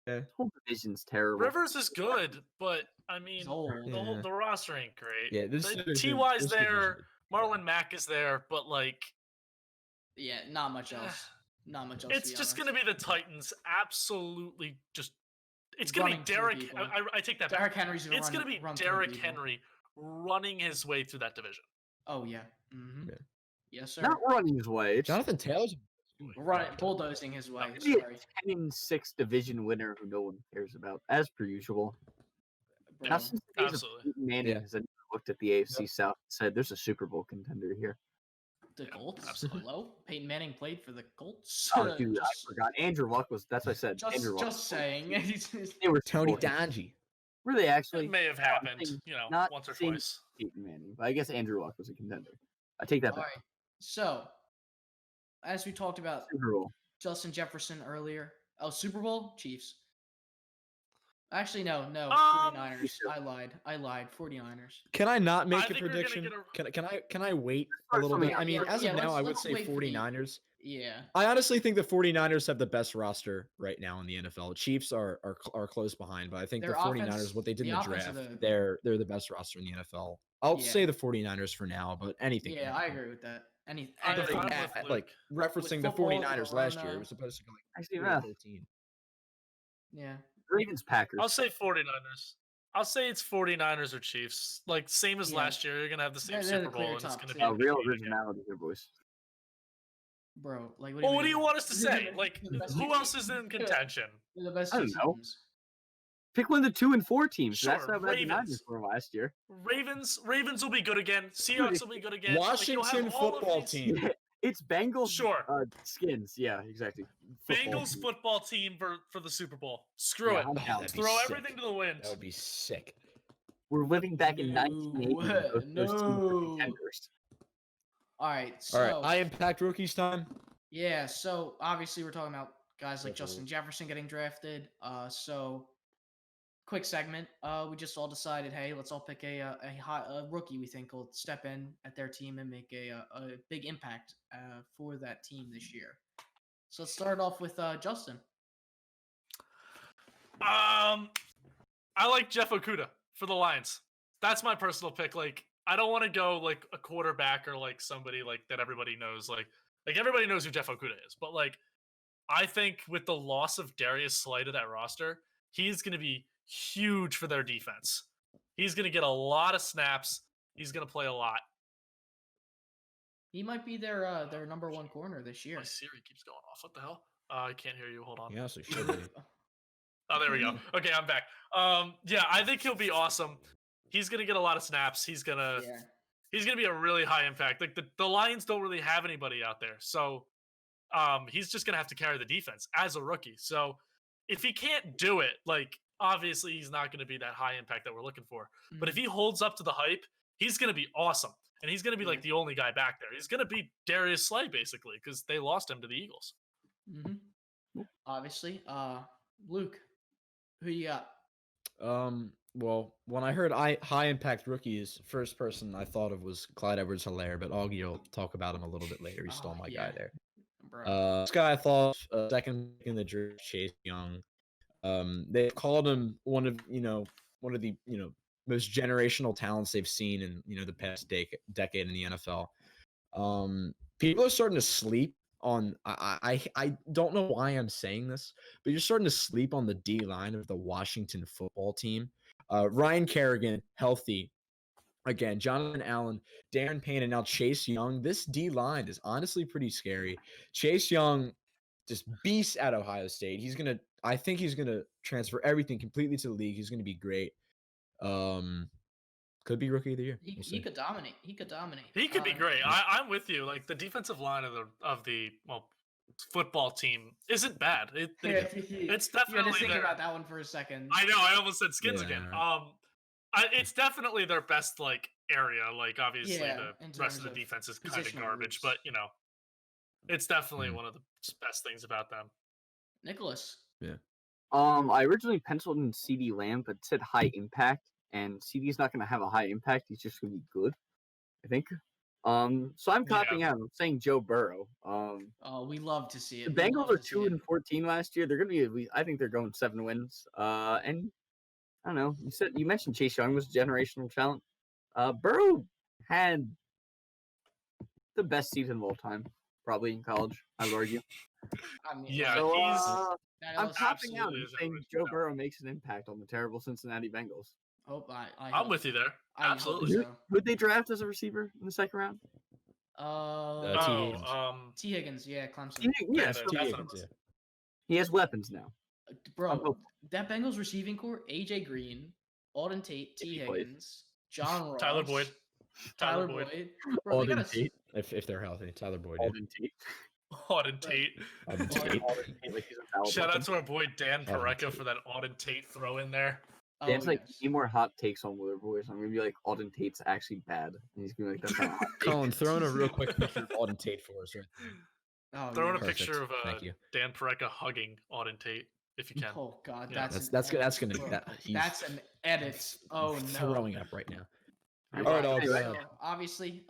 Yeah. This whole division's terrible. Rivers is good, but I mean, he's old. Yeah. the roster ain't great. Yeah, this The division- Ty's this there, division- Marlon Mack is there, but like, Yeah, not much else. Not much else. it's to be just honest. gonna be the Titans. Absolutely, just it's gonna Running be through Derrick. people. I take that back. Derrick Henry's gonna It's run, gonna be run through Derrick people. Henry running his way through that division. Oh yeah. Mm-hmm. Yeah. Yes, sir. Not running his way. It's Jonathan Taylor's. Bulldozing his way. maybe Sorry, a 10-6 division winner who no one cares about, as per usual. bro. Now, since the days of Absolutely. Peyton Manning Yeah. has looked at the AFC South and said, "There's a Super Bowl contender here." The Colts. absolutely. Hello, Peyton Manning played for the Colts. Oh, dude, I Just- forgot. Andrew Luck was. That's what I said. Andrew Luck. just saying. They were Tony Super Bowl- Dungy. Were they actually? It may have happened, saying you know, not once or saying- twice. Peyton Manning, but I guess Andrew Luck was a contender. I take that All back. right. So, as we talked about Super Bowl. Justin Jefferson earlier. Oh, Super Bowl? Chiefs. Actually, no. 49ers. too. I lied. 49ers. Can I not I make a think you're gonna prediction? get Can I wait a Start little from bit? the I mean, outside. as Yeah, of now, I would let's say wait for the- 49ers. Yeah. I honestly think the 49ers have the best roster right now in the NFL. Chiefs are close behind, but I think Their the 49ers, offense- what they did in the the offense draft, of the- they're the best roster in the NFL. I'll Yeah. say the 49ers for now, but anything. can Yeah, I happen. agree with that. Any, I- The I'm thing with that, Luke. like referencing the football, 49ers last year, Corona. it was supposed to go like Actually, 3 or yeah. 13. yeah. Ravens Packers. I'll say 49ers. I'll say it's 49ers or Chiefs. Like, same as Yeah. last year. You're going to have the same They're the Super clear Bowl, and it's top going to two. be a real big game again. originality here, boys. Bro, like Well, what do you mean? want us to say? Like, The best who two else is in contention? They're the best I two don't know. teams. Pick one of the 2 and 4 teams. That's Sure, how bad the Niners Ravens. were last year. Ravens will be good again. Seahawks will be good again. Like, you'll have Washington all of football these- team. It's Bengals. Sure. Skins. Yeah, exactly. Football Bengals team. football team for the Super Bowl. Screw Yeah, it. I'm down. That'd be Throw sick. everything to the wind. That would be sick. We're living back in No, 1980. when those teams were no. contenders. All right. So, All right, I impact rookies time. yeah. So obviously we're talking about guys like Definitely. Justin Jefferson getting drafted. So quick segment. We just all decided, hey, let's all pick a rookie we think will step in at their team and make a big impact for that team this year. So let's start off with Justin. I like Jeff Okuda for the Lions. That's my personal pick. Like, I don't want to go like a quarterback or like somebody like that everybody knows. Like everybody knows who Jeff Okuda is, but like I think with the loss of Darius Slay to that roster, he's going to be huge for their defense. He's going to get a lot of snaps. He's going to play a lot. He might be their number one corner this year. My Siri keeps going off. What the hell? I can't hear you. Hold on. He honestly should be. Oh, there we go. Okay, I'm back. Yeah, I think he'll be awesome. He's gonna get a lot of snaps. He's gonna be a really high impact. Like the Lions don't really have anybody out there, so he's just gonna have to carry the defense as a rookie. So if he can't do it, like obviously he's not gonna be that high impact that we're looking for. But if he holds up to the hype, he's gonna be awesome, and he's gonna be like the only guy back there. He's gonna be Darius Slay basically because they lost him to the Eagles. Obviously, Luke, who you got? Well, when I heard high impact rookies, first person I thought of was Clyde Edwards-Helaire, but Augie will talk about him a little bit later. He stole my guy there. Bro. This guy I thought second in the draft, Chase Young. They called him one of the most generational talents they've seen in the past decade in the NFL. People are starting to sleep on. I don't know why I'm saying this, but you're starting to sleep on the D line of the Washington football team. Ryan Kerrigan, healthy. Again, Jonathan Allen, Darren Payne, and now Chase Young. This D line is honestly pretty scary. Chase Young, just beast at Ohio State. I think he's gonna transfer everything completely to the league. He's gonna be great. Could be rookie of the year. He could dominate. He could dominate. He could be great. I'm with you. Like the defensive line of the football team isn't bad. It's You had definitely to think there. about that one for a second. I know. I almost said skins Yeah. again. It's definitely their best like area. Like obviously Yeah, the in rest of terms the of defense is kind of positional garbage, groups. but it's definitely Mm. one of the best things about them. Nicholas. Yeah. I originally penciled in CD Lamb, but it said high impact, and CD's not going to have a high impact. He's just going to be good, I think. So I'm copying out. I'm saying Joe Burrow. Oh, we love to see The it. We Bengals love are to see it. 2-14 last year. They're going to be. I think they're going 7 wins. And I don't know. You mentioned Chase Young was a generational talent. Burrow had the best season of all time, probably in college. I would argue. I mean, Yeah, So that I'm was topping out absolutely and a saying generational Joe talent. Burrow makes an impact on the terrible Cincinnati Bengals. I'm hope with you there. I hope Absolutely. so. Who'd they draft as a receiver in the second round? T. Higgins. T. Higgins, yeah, Clemson. Yeah, that's so what it Higgins, was. yeah. he has weapons now. Bro, hopeful. that Bengals receiving core: AJ Green, Alden Tate, T. he plays. Higgins, John Ross, Tyler Boyd. Tyler Boyd. Bro, they Alden got Tate, if they're healthy. Tyler Boyd. Alden Tate. Auden Tate. Alden Boyd. Tate. Alden Tate, like he's a valid Shout out weapon. to our boy Dan Auden Pareca Tate. for that Auden Tate throw in there. Dan's like, yes. need more hot takes on Wudder Boys. I'm gonna be like, Alden Tate's actually bad. And he's gonna be like, that's not a hot take. Colin, throw in a real quick picture of Alden Tate for us. Right? Oh, Throw in a yes. Perfect. picture of Thank you. Dan Pareca hugging Auden Tate if you can. Oh God, Yeah. That's gonna bro. that he's That's an edit. Oh no. throwing up right now. All All right, I'll anyway, go. So obviously,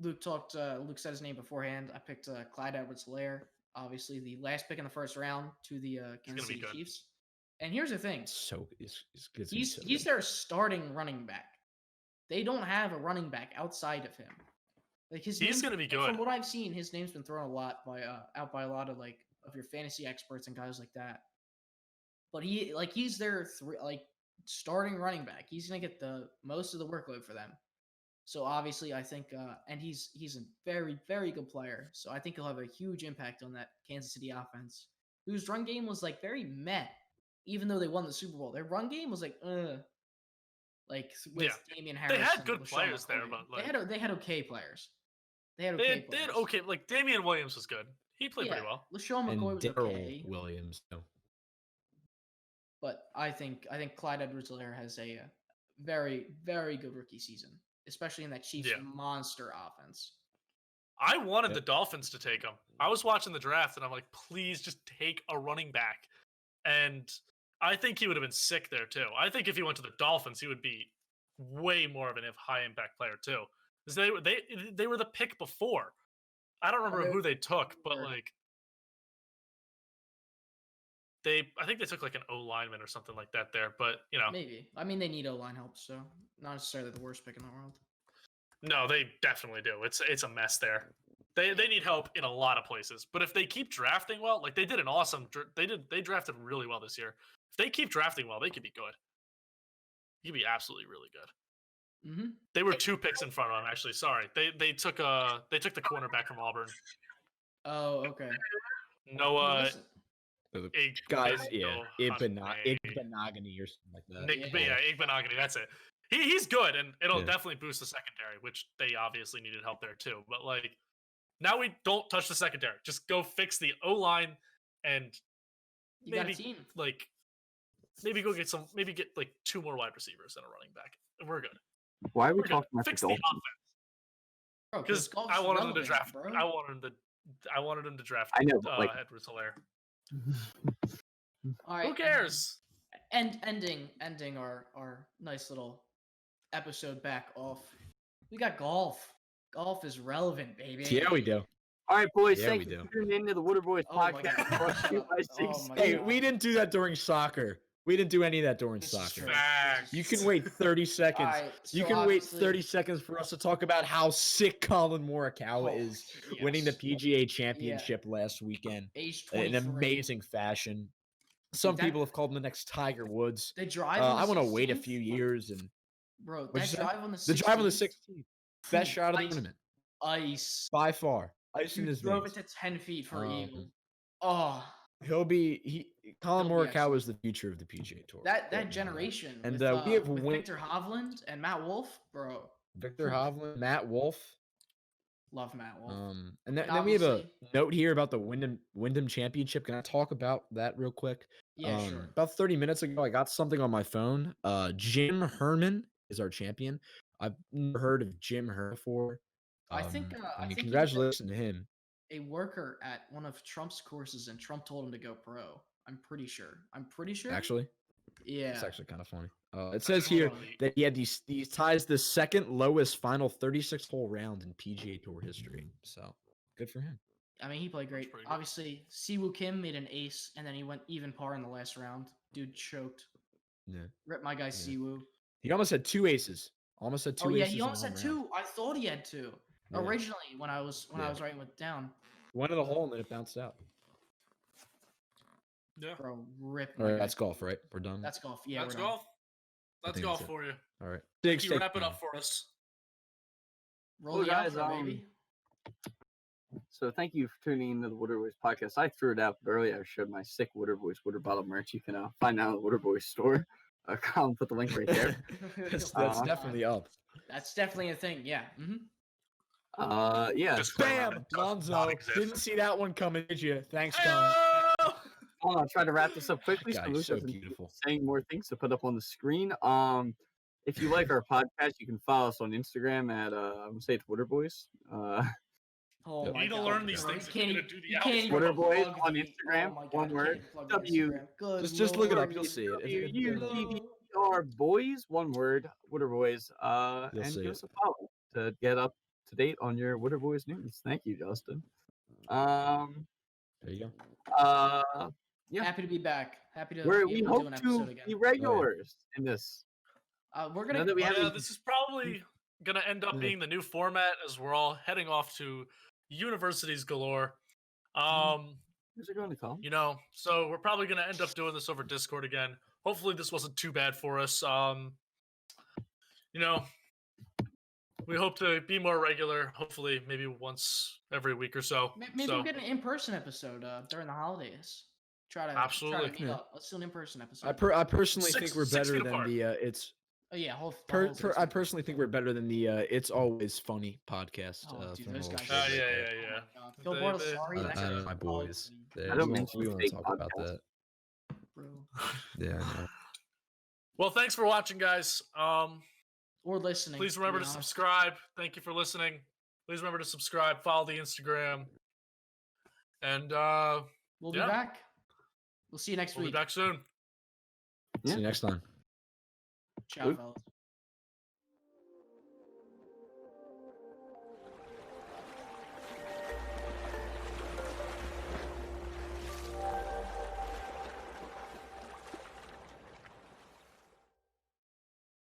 Luke said his name beforehand. I picked Clyde Edwards-Helaire, obviously the last pick in the first round to the Kansas gonna be City good. Chiefs. And here's the thing: So it's good. he's their starting running back. They don't have a running back outside of him. Like He's name's- gonna be From good. what I've seen, his name's been thrown a lot by out by a lot of like of your fantasy experts and guys like that. But he's their starting running back. He's gonna get the most of the workload for them. So obviously, I think, and he's a very, very good player. So I think he'll have a huge impact on that Kansas City offense, whose run game was like very meh, even though they won the Super Bowl. Their run game was like with Damian Harris. They had and good LaShawn players there, McCoy. but like they had okay players. They had they okay had players. okay. Like Damian Williams was good. He played pretty well. LaShawn And McCoy was Darrell okay. Williams. No. But I think Clyde Edwards-Helaire has a very, very good rookie season, especially in that Chiefs Yeah. monster offense. I wanted Yep. the Dolphins to take him. I was watching the draft and I'm like, please just take a running back. And I think he would have been sick there too. I think if he went to the Dolphins, he would be way more of an high impact player too. Because they were the pick before. I don't remember who they took, but like I think they took like an O lineman or something like that there. But Maybe. I mean, they need O-line help, so not necessarily the worst pick in the world. no, they definitely do. It's a mess there. They need help in a lot of places. But if they keep drafting well, like they did an awesome, they drafted really well this year. If they keep drafting well, they could be good. He could be absolutely really good. Mm-hmm. They were 2 picks in front of him. Actually, sorry, they took the cornerback from Auburn. Oh, okay. Noah. Listen, Guys, Igbenogany Igbenogany or something like that. Igbenogany. That's it. He's good, and it'll Yeah. definitely boost the secondary, which they obviously needed help there too. But like, now we don't touch the secondary. Just go fix the O line, and you got a maybe team. like maybe get like 2 more wide receivers and a running back, and we're good. Why are we We're good. talking about Fix the the Dolphins? Bro, Because golf's I wanted him to relevant, draft. bro. I wanted him to draft. I know, but like, Edwards-Helaire. All right, Who cares? Ending our nice little episode back off. We got golf. Golf is relevant, baby. Yeah, we do. all right, boys, Yeah, thank we you do. for tuning into the Wudder Boys Oh my podcast. God. Brought to you by Oh Six my Hey, God. we didn't do that during soccer. We didn't do any of that during This is soccer. true. Facts. You can wait 30 seconds. Alright, You so can wait obviously- 30 seconds for us to talk about how sick Colin Morikawa Oh, is winning the yes. PGA Championship last weekend Age in 23. amazing fashion. Some that- people have called him the next Tiger Woods. The drive. I want to to wait a few years and Bro, What'd you that say? drive on the 16th. the drive on the 16th, best shot of the Ice. tournament Ice. by far. Ice in Dude his drove veins. it to 10 feet for Um, eagle. Oh, Colin He'll be Morikawa is the future of the PGA Tour. that Right now. generation. And, with, we have with win- Victor Hovland and Matt Wolf, bro. Victor Hovland, Matt Wolf. Love Matt Wolf. And then we have a note here about the Wyndham Championship. Can I talk about that real quick? Yeah, sure. About 30 minutes ago, I got something on my phone. Jim Herman is our champion. I've never heard of Jim Herman before. I think congratulations to him. A worker at one of Trump's courses, and Trump told him to go pro. I'm pretty sure. Actually, yeah, it's actually kind of funny. It says here that he had these ties the second lowest final 36-hole round in PGA Tour history. So good for him. I mean, he played great. Obviously, Siwoo Kim made an ace, and then he went even par in the last round. Dude choked. Yeah. Rip my guy Siwoo. He almost had 2 aces. Almost had 2 aces. Oh yeah, he almost had 2. I thought he had 2 originally when I was writing it down. Went in the hole and then it bounced out. Yeah. Bro, rip. All right, that's golf, right? We're done. That's golf. Yeah, that's golf. That's golf for you. All right. Thank you. Wrap it up for us. Roll the outro, baby. So thank you for tuning into the Wudder Boys podcast. I threw it out earlier. I showed my sick Wudder Boys Wudder bottle merch. You can find out at the Wudder Boys store. I'll put the link right there. that's definitely up. That's definitely a thing. Yeah. Yeah. Bam! Lonzo. Didn't see that one coming, did you? Thanks, Colin. I'll try to wrap this up quickly. So beautiful. Saying more things to put up on the screen. If you like our podcast, you can follow us on Instagram at I'm gonna say it's Wudder Boys. You need to learn these things. You can't Wudder Boys on Instagram. One word. Just look it up. You'll see it. WUDDR Boys. One word. Wudder Boys. And give us a follow to get up to date on your Wudder Boys news. Thank you, Justin. There you go. Yeah. Happy to be back. Happy to. We hope to be regulars in this. We're gonna. This is probably gonna end up being the new format as we're all heading off to universities galore. Who's it going to call? So we're probably gonna end up doing this over Discord again. Hopefully, this wasn't too bad for us. We hope to be more regular. Hopefully, maybe once every week or so. Maybe we'll get an in-person episode during the holidays. Try to meet up. Let's do an in-person episode. I personally think we're better than the it's. Oh yeah, I personally think we're better than the It's Always Funny podcast. Dude, those guys. Yeah. Phil Bortles, sorry. My boys. I don't mention we won't talk about that. Bro. Yeah. Well, thanks for watching, guys. Or listening. Please remember to subscribe. Thank you for listening. Please remember to subscribe. Follow the Instagram. And we'll be back. We'll see you next week. We'll be back soon. See you next time. Ciao, fellas.